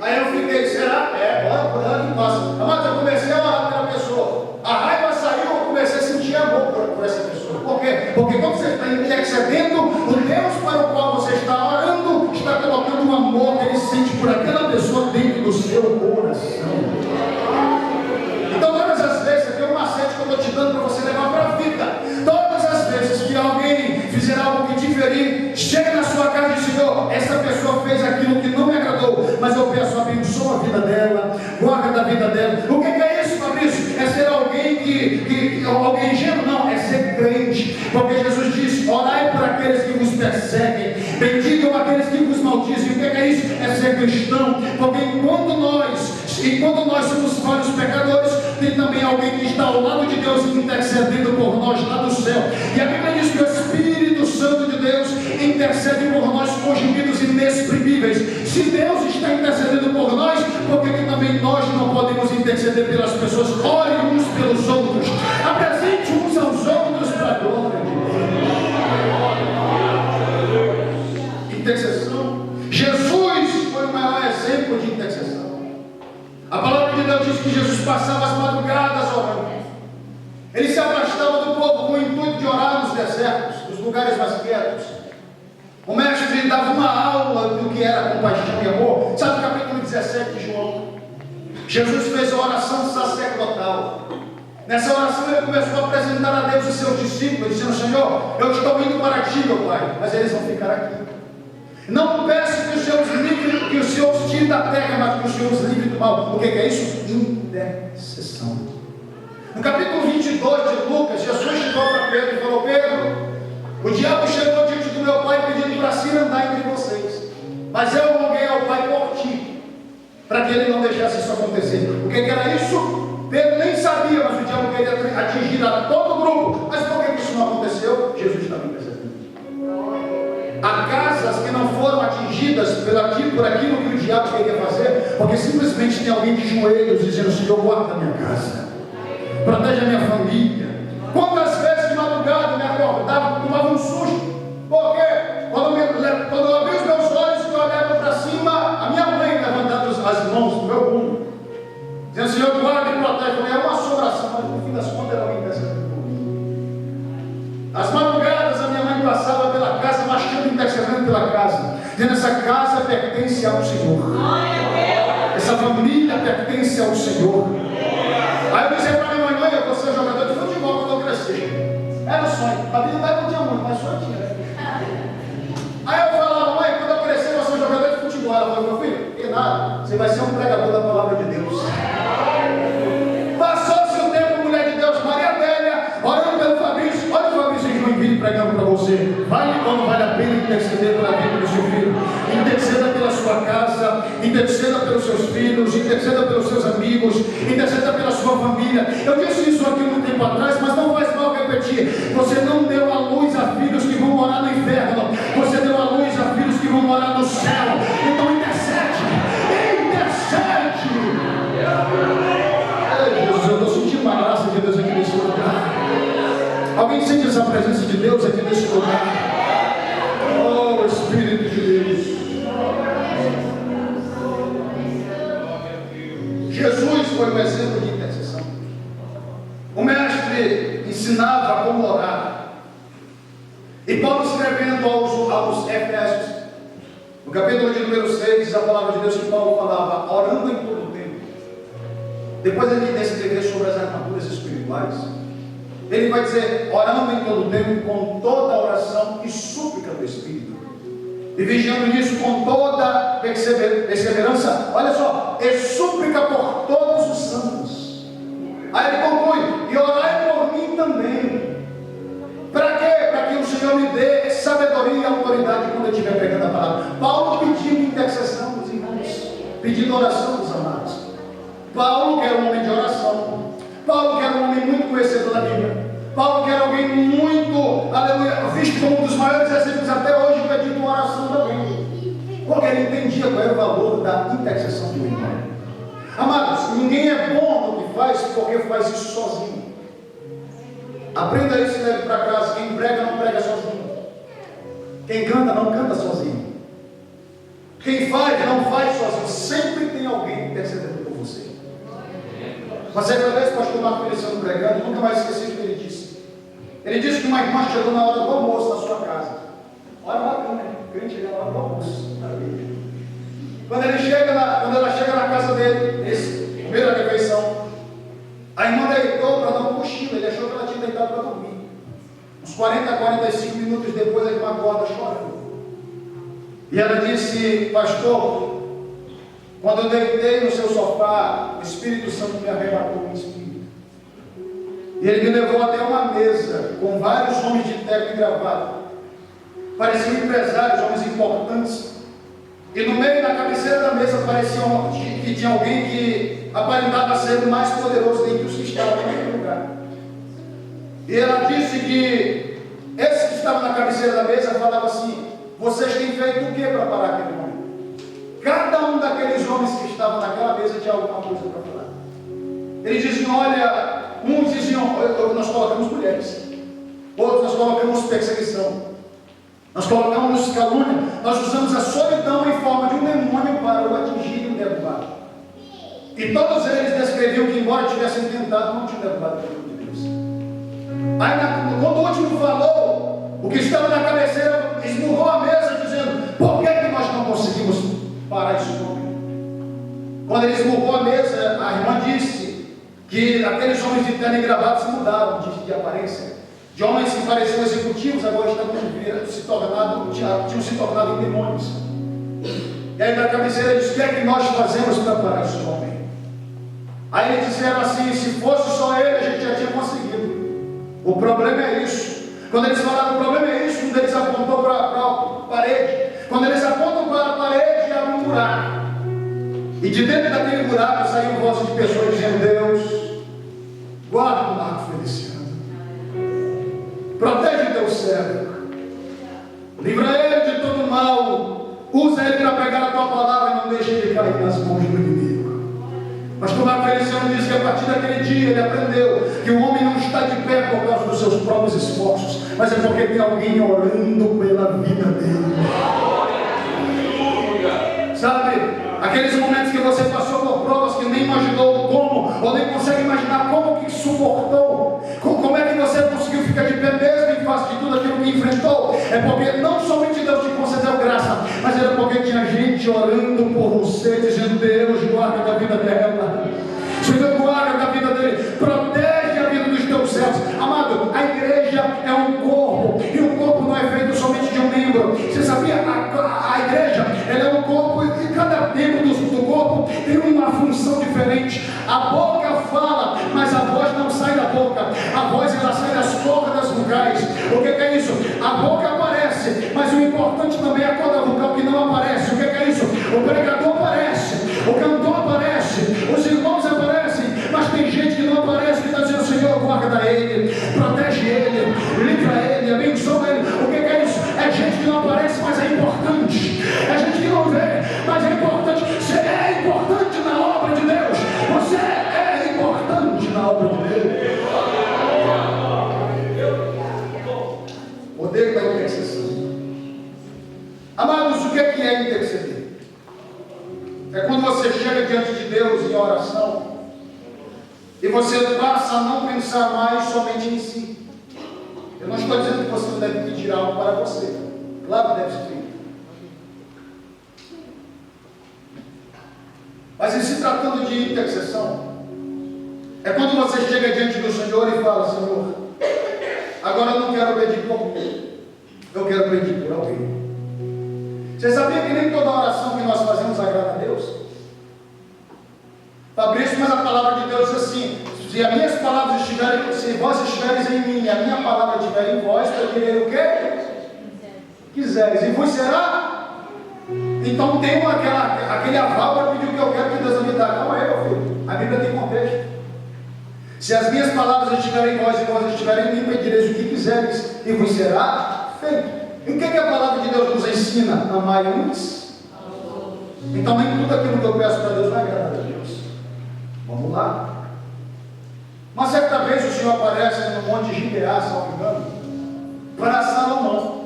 Aí eu fiquei: será? Ora por ela que passa. Mas eu comecei a orar pela pessoa. A raiva saiu, eu comecei a sentir amor por essa pessoa. Por quê? Porque quando você está intercedendo, o Deus para o qual você está orando está colocando um amor que ele sente por aquela pessoa dentro do seu coração. Então todas as vezes, aqui é um macete que eu estou te dando para você levar para a vida. Todas as vezes que alguém fizer algo que te ferir, chega na sua casa e diz: Senhor, essa pessoa fez aquilo que não me agradou, mas eu peço, abençoa a vida dela, guarda da vida dela. O que é isso, Fabrício? É ser alguém alguém ingênuo? Não, é ser crente. Porque Jesus disse: orai por aqueles que vos perseguem, bendigam aqueles que vos maldizem. O que é isso? É ser cristão. Porque enquanto nós somos falhos pecadores, tem também alguém que está ao lado de Deus intercedendo por nós lá do céu. E a Bíblia diz que o Espírito Santo de Deus intercede por nós com gemidos inexprimíveis. Se Deus está intercedendo por nós, por que também nós não podemos interceder pelas pessoas? Ore uns pelos outros, apresente uns aos outros para a glória de Deus. Intercessão. Jesus foi o maior exemplo de intercessão. A palavra de Deus diz que Jesus passava as madrugadas orando. Ele se afastava do povo com o intuito de orar nos desertos, nos lugares mais quietos. O mestre dava uma aula do que era compaixão e amor. Sabe o capítulo 17 de João? Jesus fez a oração sacerdotal. Nessa oração ele começou a apresentar a Deus os seus discípulos, dizendo: Senhor, eu estou indo para ti, meu Pai, mas eles vão ficar aqui. Não peço que os Senhor livre, que os Senhor os tire da terra, mas que os Senhor os livre do mal. O que é isso? Intercessão. No capítulo 22 de Lucas, Jesus chegou para Pedro e falou: Pedro, o diabo chegou diante do meu Pai pedindo para se andar entre vocês, mas eu roguei ao Pai por ti, para que ele não deixasse isso acontecer. O que era isso? Pedro nem sabia, mas o diabo queria atingir a todo o grupo. Mas por que isso não aconteceu? Jesus estava intercedendo. Há casas que não foram atingidas por aquilo que o diabo queria fazer, porque simplesmente tem alguém de joelhos dizendo: Senhor, guarda a minha casa, protege a minha família. Quantas vezes de madrugada me acordava, tomava um susto? Por quê? Quando eu abri os meus olhos e eu olhava para cima, a minha mãe levantando as mãos do meu mundo, dizendo: Senhor, guarda e protege. É uma assombração, mas no fim das contas era alguém intercedendo por mim. As madrugadas a minha mãe passava pela casa, marchando, intercedendo pela casa, dizendo: essa casa pertence ao Senhor, essa família pertence ao Senhor. Aí eu dizia para minha mãe: mãe, eu vou ser jogador de futebol quando eu crescer. Era o sonho. A vida não tinha muito, mas sonho tinha. Aí eu falava: mãe, quando eu crescer eu vou ser jogador de futebol. Ela falou: meu filho, que nada, você vai ser um pregador da palavra de Deus. Passou-se o tempo, mulher de Deus, Maria Adélia, orando pelo Fabrício. Olha o Fabrício em Joinville pregando para você. Vale ou não vale a pena interceder pela vida do seu filho? Interceda pela sua casa, interceda pelos seus filhos, interceda pelos seus amigos, interceda pela sua família. Eu disse isso aqui um tempo atrás, mas não faz mal repetir. Você não deu à luz a filhos que vão morar no inferno, você deu à luz a filhos que vão morar no céu. Então intercede, intercede. Jesus, eu estou sentindo a graça de Deus aqui nesse lugar. Alguém sente essa presença de Deus aqui nesse lugar? Oh, Espírito de Deus. Jesus foi um exemplo de intercessão. O mestre ensinava como orar. E Paulo escrevendo aos Efésios, no capítulo de número 6, diz a palavra de Deus que Paulo falava, orando em todo o tempo. Depois ele descrever sobre as armaduras espirituais. Ele vai dizer, orando em todo o tempo, com toda oração e súplica do Espírito. E vigiando nisso com toda perseverança, olha só, e súplica por todos os santos. Aí ele conclui, e orai por mim também. Para quê? Para que o Senhor me dê sabedoria e autoridade quando eu estiver pregando a palavra. Paulo pedindo intercessão dos irmãos, pedindo oração dos amados. Paulo que era um homem de oração. Paulo que era um homem muito conhecedor da Bíblia. Paulo que era alguém muito, aleluia, visto como um dos maiores exemplos até hoje, pedindo oração também. Porque ele entendia qual era o valor da intercessão do irmão. Amados, ninguém é bom no que faz porque faz isso sozinho. Aprenda isso e leve para casa. Quem prega não prega sozinho. Quem canta não canta sozinho. Quem faz não faz sozinho. Sempre tem alguém intercedendo por você. Uma certa vez o pastor Marco Feliciano pregando, nunca mais esqueci o que ele disse. Ele disse que uma irmã chegou na hora do almoço na sua casa. Olha bacana, né? O crente chega na hora do almoço. Quando ela chega na casa dele, primeira refeição, a irmã deitou para dar um cochilo. Ele achou que ela tinha deitado para dormir. Uns 40 a 45 minutos depois, a irmã acorda chorando. E ela disse, pastor, quando eu deitei no seu sofá, o Espírito Santo me arrebatou no espírito. E ele me levou até uma mesa com vários homens de terno e gravata. Pareciam empresários, homens importantes. E no meio da cabeceira da mesa parecia que tinha alguém que aparentava ser o mais poderoso dentre os que estavam naquele lugar. E ela disse que esse que estava na cabeceira da mesa falava assim, vocês têm feito o que para parar aquele homem? Cada um daqueles homens que estavam naquela mesa tinha alguma coisa para falar. Eles diziam, olha, uns diziam, nós colocamos mulheres. Outros nós colocamos perseguição. Nós colocamos calúnia. Nós usamos a solidão em forma de um demônio para o atingir e o derrubar. E todos eles descreviam que, embora tivessem tentado, não tinham derrubado o poder de Deus. Aí, quando o último falou, o que estava na cabeceira esmurrou a mesa, dizendo, por que nós não conseguimos parar esse homem? Quando ele esmurrou a mesa, a irmã disse que aqueles homens de terno e gravata se mudaram de aparência. De homens que pareciam executivos, agora tinham se tornado em demônios. E aí na cabeceira diz, o que é que nós fazemos para parar esse homem? Aí eles disseram assim, se fosse só ele, a gente já tinha conseguido. O problema é isso. Quando eles falaram, o problema é isso, um deles apontou para a parede. Quando eles apontam para a parede, abre um buraco. E de dentro daquele buraco saiu vozes de pessoas dizendo, Deus, guarda o Marco Feliciano. Protege teu servo. Livra ele de todo mal. Usa ele para pegar a tua palavra e não deixe ele cair nas mãos do inimigo. Pastor Marco Feliciano diz que a partir daquele dia ele aprendeu que o homem não está de pé por causa dos seus próprios esforços, mas é porque tem alguém orando pela vida dele. Sabe, aqueles momentos que você passou por provas que nem imaginou como, ou nem consegue imaginar como que suportou, como é que você conseguiu ficar de pé mesmo em face de tudo aquilo que enfrentou, é porque não somente Deus te concedeu graça, mas era porque tinha gente orando por você, dizendo, Deus, guarda da vida dela, Senhor, guarda da vida dele, protege a vida dos teus servos. Amado, a igreja é um corpo, e o corpo não é feito somente de um membro. Você sabia? A igreja, ela é um corpo, e cada membro do corpo tem uma função diferente. A boca fala, mas a voz não sai da boca. A voz, ela sai das cordas vocais. O que é isso? A boca aparece, mas o importante também é a corda vocal que não aparece. O que é isso? O pregador aparece, o cantor aparece, os irmãos aparecem, mas tem gente que não aparece, que está dizendo, Senhor, guarda ele, protege ele, livra ele, abençoa ele. O que é isso? É gente que não aparece, mas é importante. É gente que não vê, mas é importante. Você é importante na obra de Deus. Você é importante na obra de Deus. Poder da intercessão. Amados, o que é interceder? pensar mais somente em si. Eu não estou dizendo que você não deve pedir algo para você. Claro que deve ser feito. Mas em se tratando de intercessão, é quando você chega diante do Senhor e fala: Senhor, agora eu não quero pedir por mim, eu quero pedir por alguém. Você sabia que nem toda oração que nós fazemos agrada a Deus? Fabrício, mas a palavra de Deus diz assim: se as minhas palavras estiverem, se vós estiveres em mim e a minha palavra estiver em vós, pedirei o quê? Quiseres, e vos será. Então tem aquele aval para pedir o que eu quero que Deus me dá. Calma aí, meu filho, a Bíblia tem contexto. Se as minhas palavras estiverem em vós e vós estiverem em mim, pedireis o que quiseres, e vos será feito. E o que a palavra de Deus nos ensina? Amar uns. Então nem tudo aquilo que eu peço para Deus vai agradar a Deus. Vamos lá. Uma certa vez o Senhor aparece no monte Gibeá, se não me engano, para Salomão.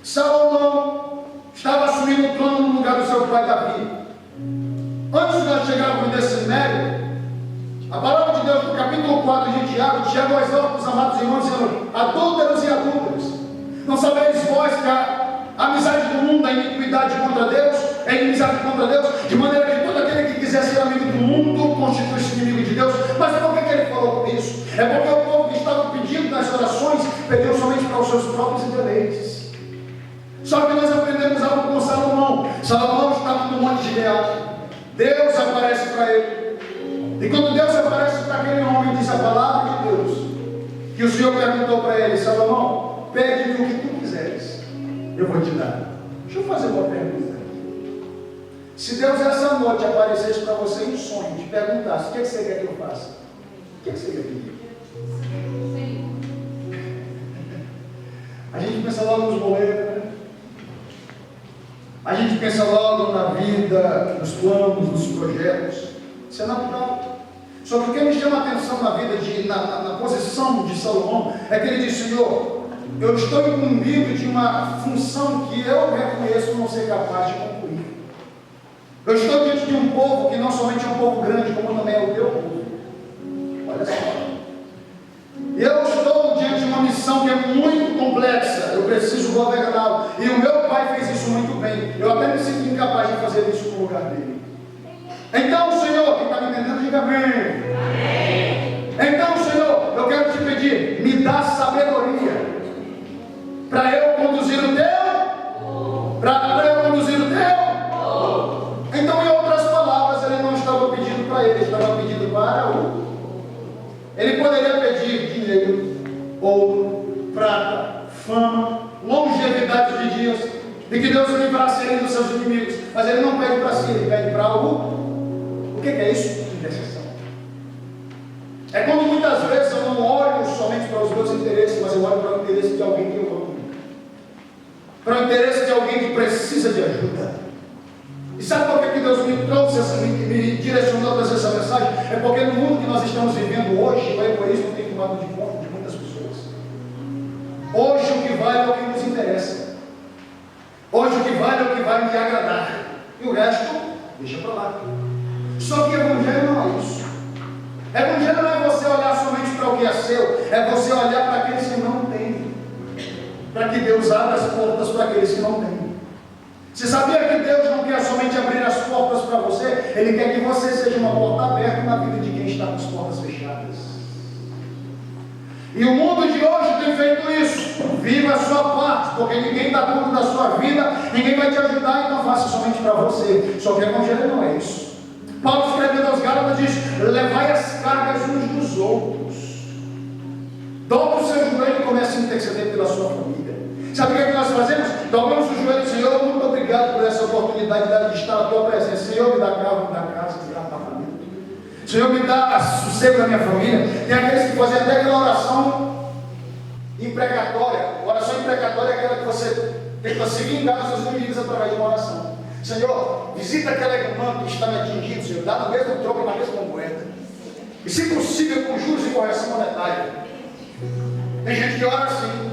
Salomão estava assumindo o trono no lugar do seu pai Davi. Antes de nós chegarmos nesse mérito, a palavra de Deus no capítulo 4 de Tiago exorta os amados irmãos dizendo: adúlteros e adúlteras, não sabeis vós que a amizade do mundo é iniquidade contra Deus, é inimizade contra Deus, de maneira que todo aquele que quiser ser amigo do mundo constitui-se inimigo de Deus. Mas por que ele falou por isso? É porque o povo que estava pedindo nas orações pediu somente para os seus próprios deleites. Só que nós aprendemos algo com Salomão. Salomão estava no monte de Gibeá. Deus aparece para ele. E quando Deus aparece para aquele homem, diz a palavra de Deus, que o Senhor perguntou para ele: Salomão, pede-me o que tu quiseres, eu vou te dar. Deixa eu fazer uma pergunta. Se Deus essa noite aparecesse para você em sonho, te perguntasse: o que você quer que eu faça? O que você quer pedir? A gente pensa logo nos boletos, né? A gente pensa logo na vida, nos planos, nos projetos. Isso é natural. Só que o que me chama a atenção na vida, na posição de Salomão, é que ele diz: Senhor, eu estou incumbido de uma função que eu reconheço não ser capaz de concluir. Eu estou diante de um povo que não somente é um povo grande, como também é o teu povo. Olha só. Eu estou diante de uma missão que é muito complexa. Eu preciso governá-lo. E o meu pai fez isso muito bem. Eu até me sinto incapaz de fazer isso no lugar dele. Então, Senhor, quem está me entendendo, diga amém. Amém. Então, Senhor, eu quero te pedir, me dá sabedoria para eu conduzir o teu, para eu conduzir o teu. Então, em outras palavras, ele não estava pedindo para ele estava pedindo para o. Ele poderia pedir dinheiro, ouro, prata, fama, longevidade de dias, de que Deus livrasse ele dos seus inimigos, mas ele não pede para si, ele pede para algo. O que é isso? Intercessão. É quando muitas vezes eu não olho somente para os meus interesses, mas eu olho para o interesse de alguém que eu amo, para o interesse de alguém que precisa de ajuda. E sabe por que Deus me trouxe, me direcionou a trazer essa mensagem? É porque no mundo que nós estamos vivendo hoje, o egoísmo tem tomado de conta de muitas pessoas. Hoje o que vale é o que nos interessa. Hoje o que vale é o que vai me agradar. E o resto, deixa para lá. Só que evangelho não é isso. Evangelho não é você olhar somente para o que é seu, é você olhar para aqueles que não têm, para que Deus abra as portas para aqueles que não têm. Você sabia que Deus não quer somente abrir as portas para você, Ele quer que você seja uma porta aberta na vida de quem está com as portas fechadas. E o mundo de hoje tem feito isso. Viva a sua parte, porque ninguém dá conta da sua vida, ninguém vai te ajudar, então faça somente para você. Só que o evangelho não é isso. Paulo escrevendo aos Gálatas diz: levai as cargas uns dos outros. Dobra o seu joelho e comece a interceder pela sua família. Sabe o que é que nós fazemos? Dobramos o joelho: Senhor, muito obrigado por essa oportunidade de estar na tua presença. Senhor, me dá carro, me dá casa, me dá uma família. Senhor, me dá sossego na minha família. Tem aqueles que fazem até aquela oração imprecatória. Oração imprecatória é aquela que você tenta se vingar dos seus inimigos através de uma oração. Senhor, visita aquela irmã que está me atingindo, Senhor, dá no mesmo troco e na mesma moeda. E se possível, com juros e correção monetária. Tem gente que ora assim.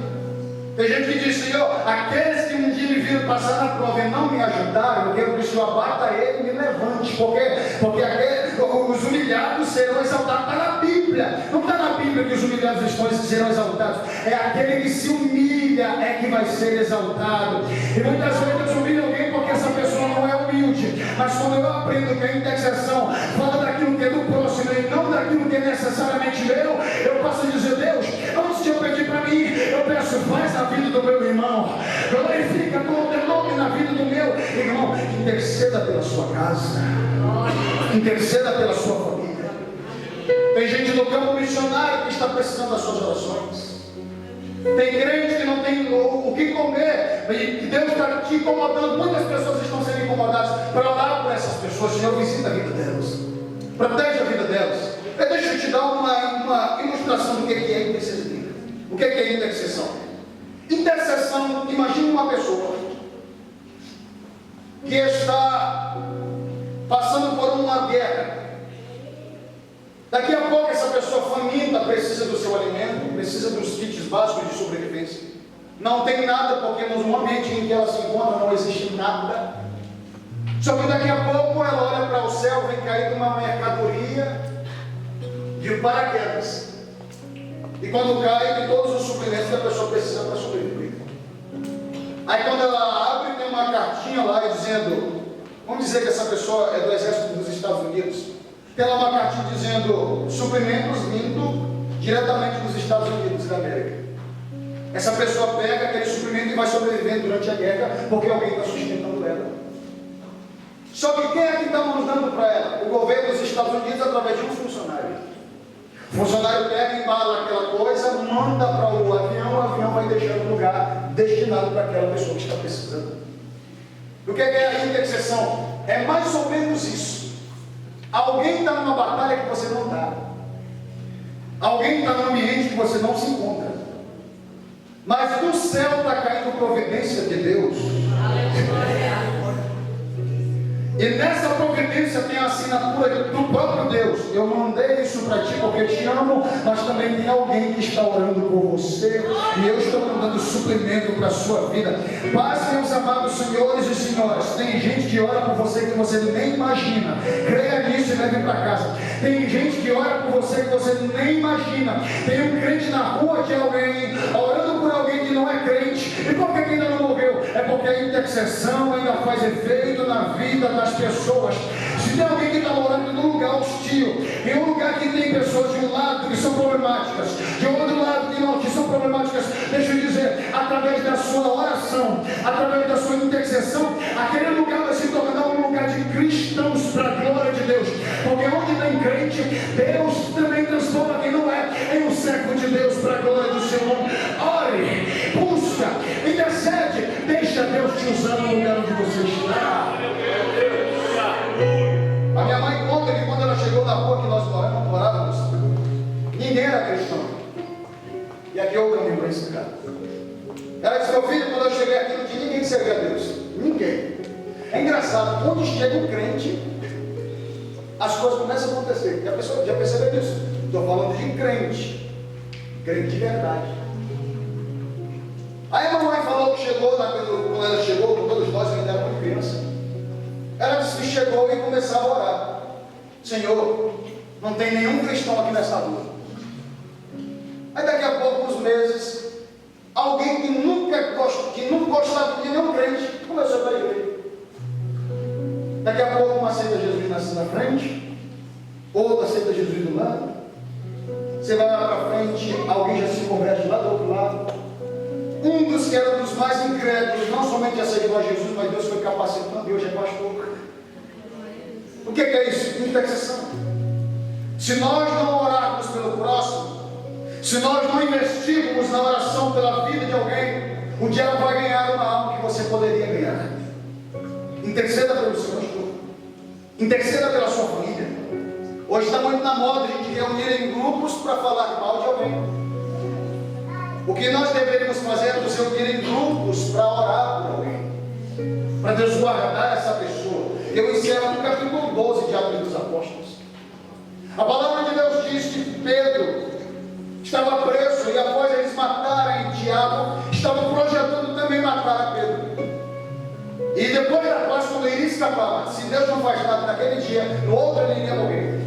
Tem gente que diz, Senhor, aqueles que um dia me viram passar na prova e não me ajudaram, eu quero que o Senhor abata ele e me levante, porque os humilhados serão exaltados. Está na Bíblia, não está na Bíblia que os humilhados serão exaltados, é aquele que se humilha é que vai ser exaltado. E muitas vezes Deus humilha alguém porque essa pessoa não é humilde, mas quando eu aprendo que a intercessão fala daquilo que é do próximo e não daquilo que é necessariamente meu, eu passo a dizer, Deus, antes de eu pedir para mim, eu peço, faz a vida do meu irmão, glorifica o teu nome na vida do meu irmão, interceda pela sua casa, interceda pela sua família. Tem gente no campo missionário que está precisando das suas orações. Tem crente que não tem o que comer, e Deus está te incomodando. Muitas pessoas estão sendo incomodadas para orar por essas pessoas. Senhor, visita a vida delas, protege a vida delas. Deixa eu te dar uma ilustração do que é intercessão. O que é intercessão? Intercessão, imagine uma pessoa que está passando por uma guerra. Daqui a pouco essa pessoa faminta precisa do seu alimento, precisa dos kits básicos de sobrevivência. Não tem nada, porque no ambiente em que ela se encontra não existe nada. Só que daqui a pouco ela olha para o céu, vem cair uma mercadoria de paraquedas. E quando cai, tem todos os suprimentos que a pessoa precisa para sobreviver. Aí quando ela abre, tem uma cartinha lá dizendo, vamos dizer que essa pessoa é do exército dos Estados Unidos, tem lá uma cartinha dizendo suprimentos vindo diretamente dos Estados Unidos da América. Essa pessoa pega aquele suprimento e vai sobrevivendo durante a guerra, porque alguém está sustentando ela. Só que quem é que está mandando para ela? O governo dos Estados Unidos através de um funcionário. O funcionário pega, embala aquela coisa, manda para o avião vai deixar no lugar destinado para aquela pessoa que está precisando. O que é a intercessão? É mais ou menos isso. Alguém está numa batalha que você não está. Alguém está num ambiente que você não se encontra. Mas do céu está caindo providência de Deus. E nessa providência tem a assinatura do próprio Deus. Eu mandei isso para ti porque te amo, mas também tem alguém que está orando por você. E eu estou mandando suprimento para a sua vida. Paz, meus amados senhores e senhoras. Tem gente que ora por você que você nem imagina. Creia nisso e leve para casa. Tem gente que ora por você que você nem imagina. Tem um crente na rua de alguém, orando por alguém que não é crente. E por que ainda não morreu? É porque a intercessão ainda faz efeito na vida das pessoas. Se tem alguém que está morando num lugar hostil, em um lugar que tem pessoas de um lado que são problemáticas, de outro lado que são problemáticas, deixa eu dizer, através da sua oração, através da sua intercessão, aquele lugar vai se tornar um lugar de cristãos para a glória de Deus. Porque onde tem crente, Deus também transforma quem não é em um servo de Deus para a glória do seu nome. Ore, busca, intercede, deixa Deus te usar no lugar onde você está. A minha mãe conta que quando ela chegou na rua que nós morávamos, ninguém era cristão. E aqui eu caminho para esse cara. Ela disse, meu filho, quando eu cheguei aqui não tinha ninguém que servia a Deus. Ninguém. É engraçado, quando chega um crente, as coisas começam a acontecer. E a pessoa já percebeu isso? Estou falando de crente. Crente de verdade. Aí a mamãe falou que chegou, quando ela chegou, com todos nós, ainda era muito criança. Ela disse que chegou e começava a orar. Senhor, não tem nenhum cristão aqui nessa rua. Aí daqui a poucos meses, alguém que não gostava de nenhum crente, começou para a igreja. Daqui a pouco uma aceita Jesus na frente, outra aceita Jesus do lado. Você vai lá para frente, alguém já se converte lá do outro lado. Um dos que era dos mais incrédulos, não somente aceitou a Jesus, mas Deus foi capacitando, e hoje é pastor. O que é isso? Intercessão. Se nós não orarmos pelo próximo, se nós não investirmos na oração pela vida de alguém, um dia ela vai ganhar uma alma que você poderia ganhar. Interceda pelo seu pastor. Interceda pela sua família. Hoje está muito na moda a gente reunir em grupos para falar mal de alguém. O que nós deveríamos fazer é nos reunir em grupos para orar por alguém, para Deus guardar essa pessoa. Eu encerro no capítulo 12 de Atos dos Apóstolos. A palavra de Deus diz que Pedro estava preso e após eles matarem Tiago, estavam E depois da Páscoa, quando ele iria escapar, se Deus não faz nada naquele dia, no outro ele iria morrer.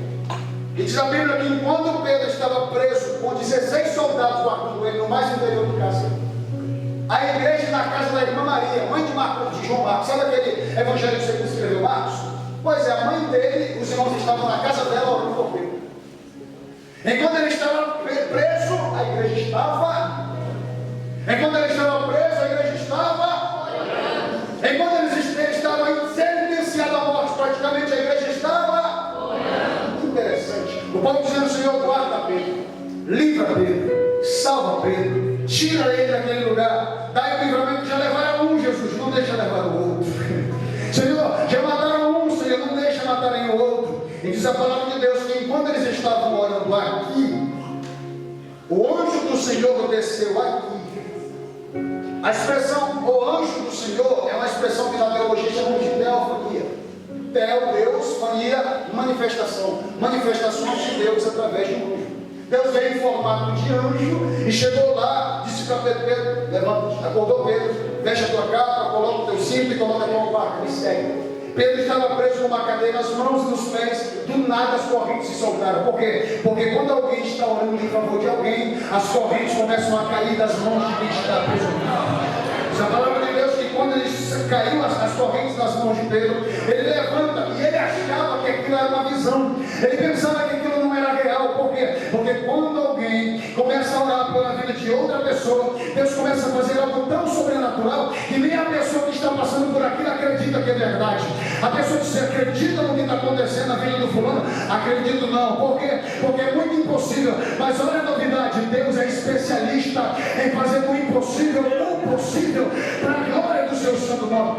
E diz a Bíblia que enquanto Pedro estava preso com 16 soldados guardando ele no mais interior do cárcere, a igreja na casa da irmã Maria, mãe de João Marcos, sabe aquele evangelho que você escreveu, Marcos? Pois é, a mãe dele, os irmãos estavam na casa dela orando por Pedro. Enquanto ele estava preso, a igreja estava. Enquanto ele estava preso, a igreja estava. Enquanto ele estava sentenciado à morte, praticamente a igreja estava. Que interessante. O Paulo dizendo: Senhor, guarda Pedro, livra Pedro, salva Pedro, tira ele daquele lugar, dá o livramento. Já levaram um, Jesus, não deixa levar o outro. Senhor, já mataram um, Senhor, não deixa matarem o outro. E diz a palavra de Deus que enquanto eles estavam orando aqui, o anjo do Senhor desceu aqui. A expressão o anjo do Senhor é uma expressão que na teologia chamamos de teofania. Teo, Deus, fania, manifestação. Manifestações de Deus através de um anjo. Deus veio em formato de anjo e chegou lá, disse para Pedro: levanta, acordou Pedro, deixa a tua capa, coloca o teu cinto e coloca a tua barca, me segue. Pedro estava preso numa cadeira, nas mãos e nos pés, do nada as correntes se soltaram. Por quê? Porque quando alguém está orando em favor de alguém, as correntes começam a cair das mãos de quem está preso. Essa palavra de Deus que quando ele caiu as correntes das mãos de Pedro, ele levanta e ele achava que aquilo era uma visão. Ele pensava que aquilo não era real. Por quê? Porque quando alguém começa a orar pela vida de outra pessoa, Deus começa a fazer algo tão sobrenatural que nem a pessoa que está passando por aquilo acredita que é verdade. A pessoa que acredita no que está acontecendo na vida do fulano, acredito não. Por quê? Porque é muito impossível. Mas olha a novidade, Deus é especialista em fazer do impossível o possível para a glória do seu santo nome.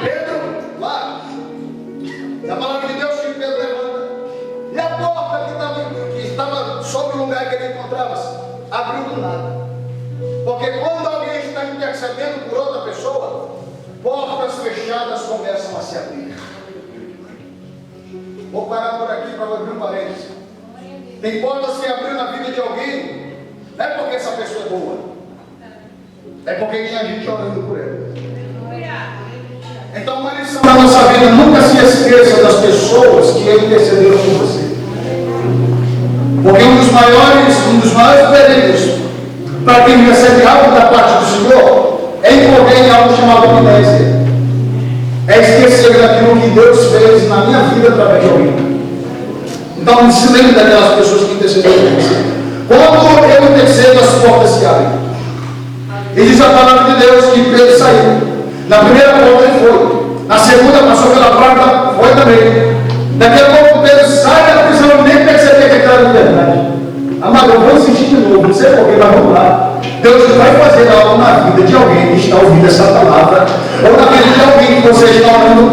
Pedro, lá, na palavra de Deus que Pedro levanta, e a porta que estava sobre o lugar que ele encontrava-se, abriu do nada. Porque quando alguém está intercedendo por outra pessoa, portas fechadas começam a se abrir. Vou parar por aqui para abrir um parênteses. Tem portas que abriu na vida de alguém, não é porque essa pessoa é boa, é porque tinha gente orando por ela. Então, uma lição da nossa vida: nunca se esqueça das pessoas que intercederam por você. Porque um dos maiores perigos para quem recebe algo da parte do Senhor é incorrer em algo chamado amnésia. É esquecer daquilo que Deus fez na minha vida através de alguém. Então, não se lembre daquelas pessoas que intercederam por você. Quando eu intercedo, as portas se abrem. E diz a palavra de Deus que Pedro saiu. Na primeira porta ele foi. Na segunda passou pela quarta, foi também. Daqui a pouco Pedro sai da prisão, nem percebeu que aquela era verdade. Amado, eu vou insistir de novo, não sei porquê, mas vamos lá. Deus vai fazer algo na vida de alguém que está ouvindo essa palavra, ou na vida de alguém que você está orando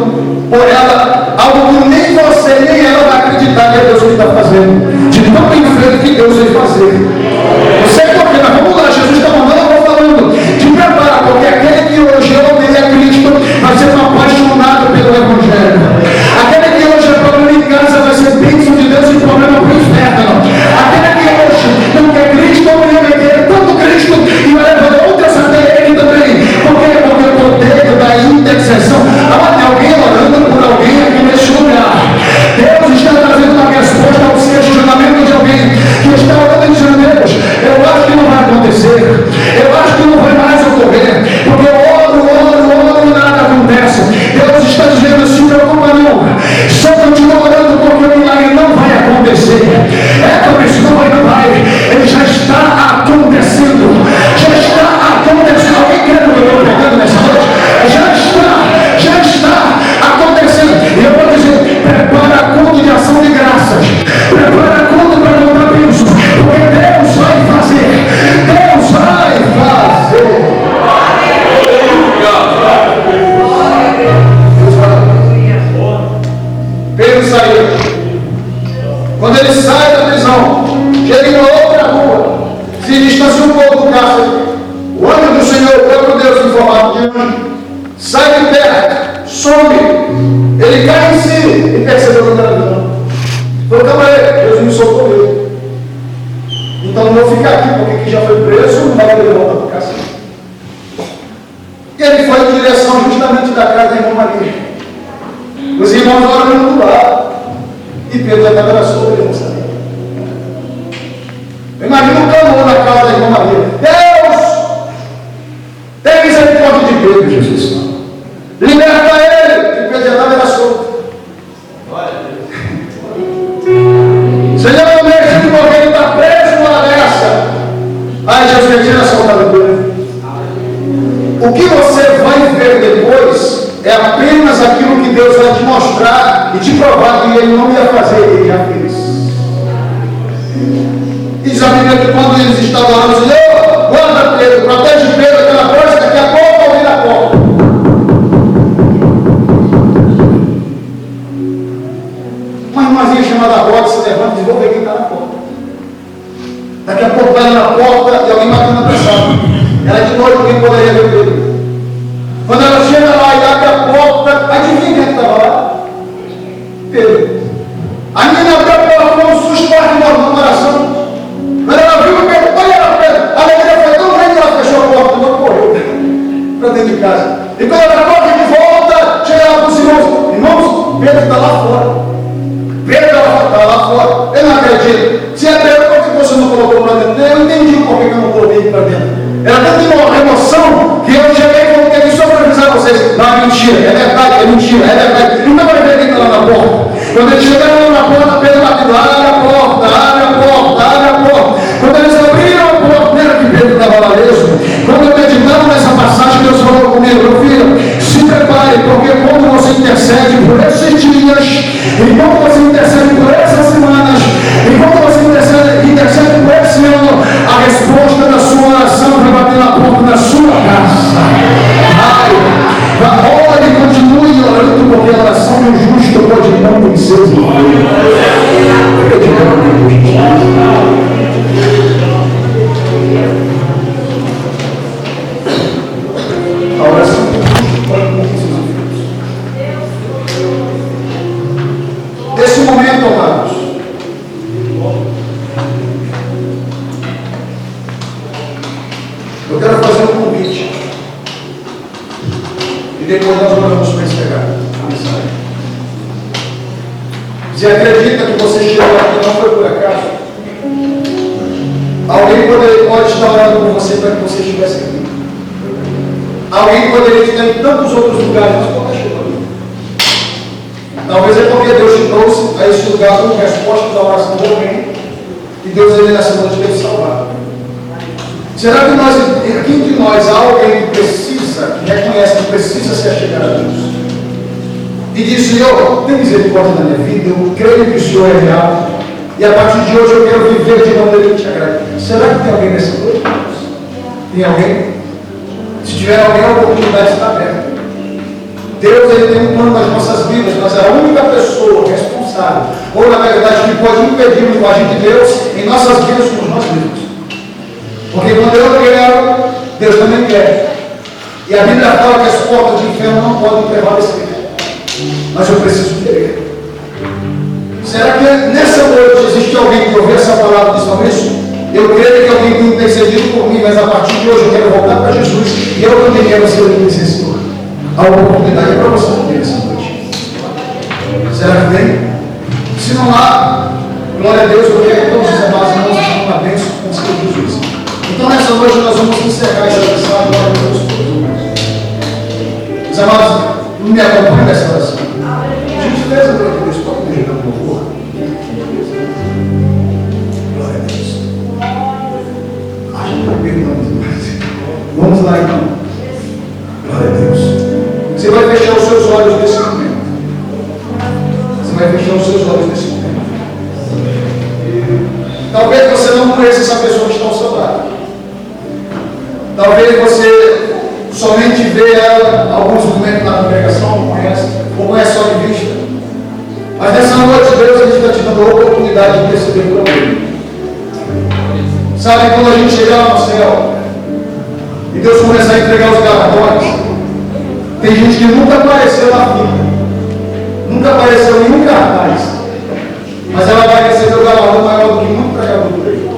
por ela, algo que nem você nem ela vai acreditar que é Deus que está fazendo, de tão bem feito que Deus vai fazer. Não sei porquê, mas vamos lá, Jesus está mandando, eu vou falando, te prepara, porque aquele que hoje eu odeio a Cristo vai ser apaixonado pelo Evangelho. Aquele que hoje é problema em casa vai ser bênção de Deus e problema para o inferno. Aquele que hoje não quer Cristo, amanhã vai querer tanto Cristo e vai levar outras até ele também. Porque o poder da intercessão. Tem alguém orando por alguém aqui neste lugar. Deus está trazendo uma resposta ao questionamento de alguém que está orando e dizendo: Deus, eu acho que não vai acontecer. Eu acho que não vai mais ocorrer. Porque eu oro e nada acontece. Deus está dizendo: não se preocupa não. Só continua orando porque o milagre não vai acontecer. Mas não vai. Ele já está acontecendo. Já está acontecendo. Alguém quer que eu estou pregando nessa noite? Já está acontecendo. E eu vou dizer: prepara culto de ação de graças. Prepara culto para contar bênçãos. Porque Deus vai fazer. Deus vai fazer. Pedro saiu. Quando ele sai da prisão, chega em uma outra rua, se distancia um pouco do cárcere. O anjo do Senhor, o próprio Deus em formato de anjo, sai de terra, some, ele cai em si e percebeu que não era visão. Falou: calma aí, Deus me soltou ele. Então não vou ficar aqui, porque quem já foi preso não vai poder voltar para o cárcere. E Ele foi em direção justamente da casa da irmã Maria. Os irmãos olhando do lado. E Pedro até abraçou, ele não sabia. Imagina o clamor na casa da irmã Maria. Deus! Tem misericórdia de Pedro, Jesus. Liberta ele! E Pedro já estava solto. Senhor, mesmo porque ele está preso numa dessa. Aí Jesus retira a soltada dele. O que você vai ver depois é apenas aquilo que Deus vai te mostrar e te provar que ele não ia fazer, ele já fez. Diz a Bíblia que quando eles estavam orando, Senhor, guarda Pedro, protege Pedro, aquela coisa, daqui a pouco eu vou na porta. Uma irmãzinha chamada Rod se levanta e diz, vou ver quem está na porta. Daqui a pouco vai na porta e alguém batendo na pressão. Ela de noite alguém poderia ver Pedro. Quando ela chega lá e abre a porta, adivinha quem estava lá? Pedro. A menina abriu a porta com um susto forte no coração. Quando ela viu o Pedro, olha lá, Pedro. A alegria foi tão grande que ela fechou a porta e correu para dentro de casa. E quando ela corre de volta, chega lá com os irmãos, Pedro está lá fora. Pedro está lá fora. Eu não acredito. Se é Pedro, por que você não colocou para dentro? Eu entendi por que eu não coloquei para dentro. Ela teve uma emoção que eu cheguei e coloquei aqui só para avisar vocês. Não, é mentira, é verdade, é mentira, é verdade. Então vai ver quem está lá na porta. Quando eles chegaram lá na porta, Pedro bateu, abre a porta, abre a porta, abre a porta. Quando eles abriram a porta, não era que Pedro estava lá mesmo. Quando eu meditava nessa passagem, Deus falou comigo, meu filho, se prepare, porque quando você intercede por esses dias, enquanto você intercede por essas semanas, enquanto você intercede por esse ano, a resposta da sua oração vai bater na porta da sua casa. Ore e continue orando, porque a oração do justo pode não vencer o mundo. A oração do justo pode não vencer os filhos. Nesse momento, amados, eu quero fazer um convite. E depois nós vamos para encerrar a mensagem. Você acredita que você chegou aqui não foi por acaso? Alguém pode estar orando por você para que você estivesse aqui. Alguém poderia estar em tantos outros lugares, mas por que chegou aqui? Talvez é porque Deus te trouxe a esse lugar como resposta da oração de alguém. E Deus ele nessa noite quer te salvar. Será que aqui entre nós há alguém que precisa, que reconhece que precisa se achegar a Deus? E diz, Senhor, tem misericórdia na minha vida, eu creio que o Senhor é real. E a partir de hoje eu quero viver de maneira que te agrade. Será que tem alguém nessa noite? Tem alguém? Se tiver alguém, a oportunidade está aberta. Deus ele tem um plano nas nossas vidas, mas é a única pessoa responsável, ou na verdade que pode impedir o agir de Deus em nossas vidas somos nós mesmos. Porque quando eu quero, Deus também quer. E a Bíblia fala que as portas do inferno não podem prevalecer. Mas eu preciso querer. Será que nessa noite existe alguém que ouviu essa palavra e diz, Maurício, eu creio que alguém tem intercedido por mim, mas a partir de hoje eu quero voltar para Jesus e eu também quero ser o intercessor. A oportunidade é para você também nessa noite. Será que tem? Se não há, glória a Deus, eu quero que todos os amados irmãos estejam na bênção com o Senhor Jesus. Então nessa noite nós vamos encerrar essa mensagem, glória a Deus todos. Os amados, não me acompanhem nessa oração. Gentileza, glória a Deus, pode me ajudar, por favor. Glória a Deus. Vamos lá então. Glória a Deus. Você vai fechar os seus olhos nesse momento. Você vai fechar os seus olhos nesse momento. Talvez você não conheça essa pessoa que está ao seu lado. Talvez você somente vê ela alguns momentos na congregação, não conhece, ou conhece só de vista. Mas nessa noite, Deus está te dando a oportunidade de perceber por alguém. Sabe quando a gente chegar lá no céu e Deus começar a entregar os galardões? Tem gente que nunca apareceu na vida, nunca apareceu em nenhum cartaz, mas ela vai receber o galardão maior do que muito pregador por aí.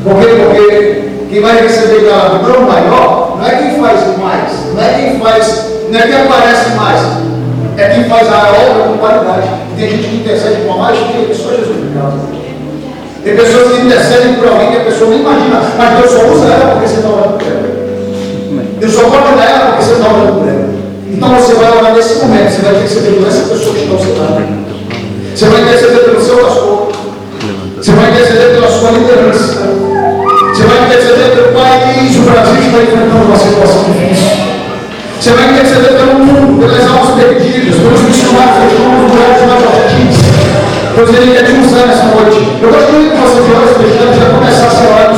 Por quê? Porque Quem vai receber galardão maior não é quem faz mais, não é quem aparece mais, é quem faz a obra com qualidade. Tem gente que intercede com a maestria, que só Jesus obrigado. Tem pessoas que intercedem por alguém que a pessoa nem imagina, mas Deus só usa ela porque você está orando por ela. Deus só pode dar ela porque você está orando por ela. Então você vai orar nesse momento, você vai interceder por essa pessoa que está ao seu lado. Você vai interceder pelo seu pastor. Você vai interceder pela sua liderança. Você vai interceder pelo país. O Brasil está enfrentando uma situação difícil. Você vai interceder pelo mundo, pelas almas perdidas, pelos missionários que estão nos lugares mais hostiles. Deus ele quer te usar nessa noite. Eu gostaria que você de olhos fechados já começasse a orar no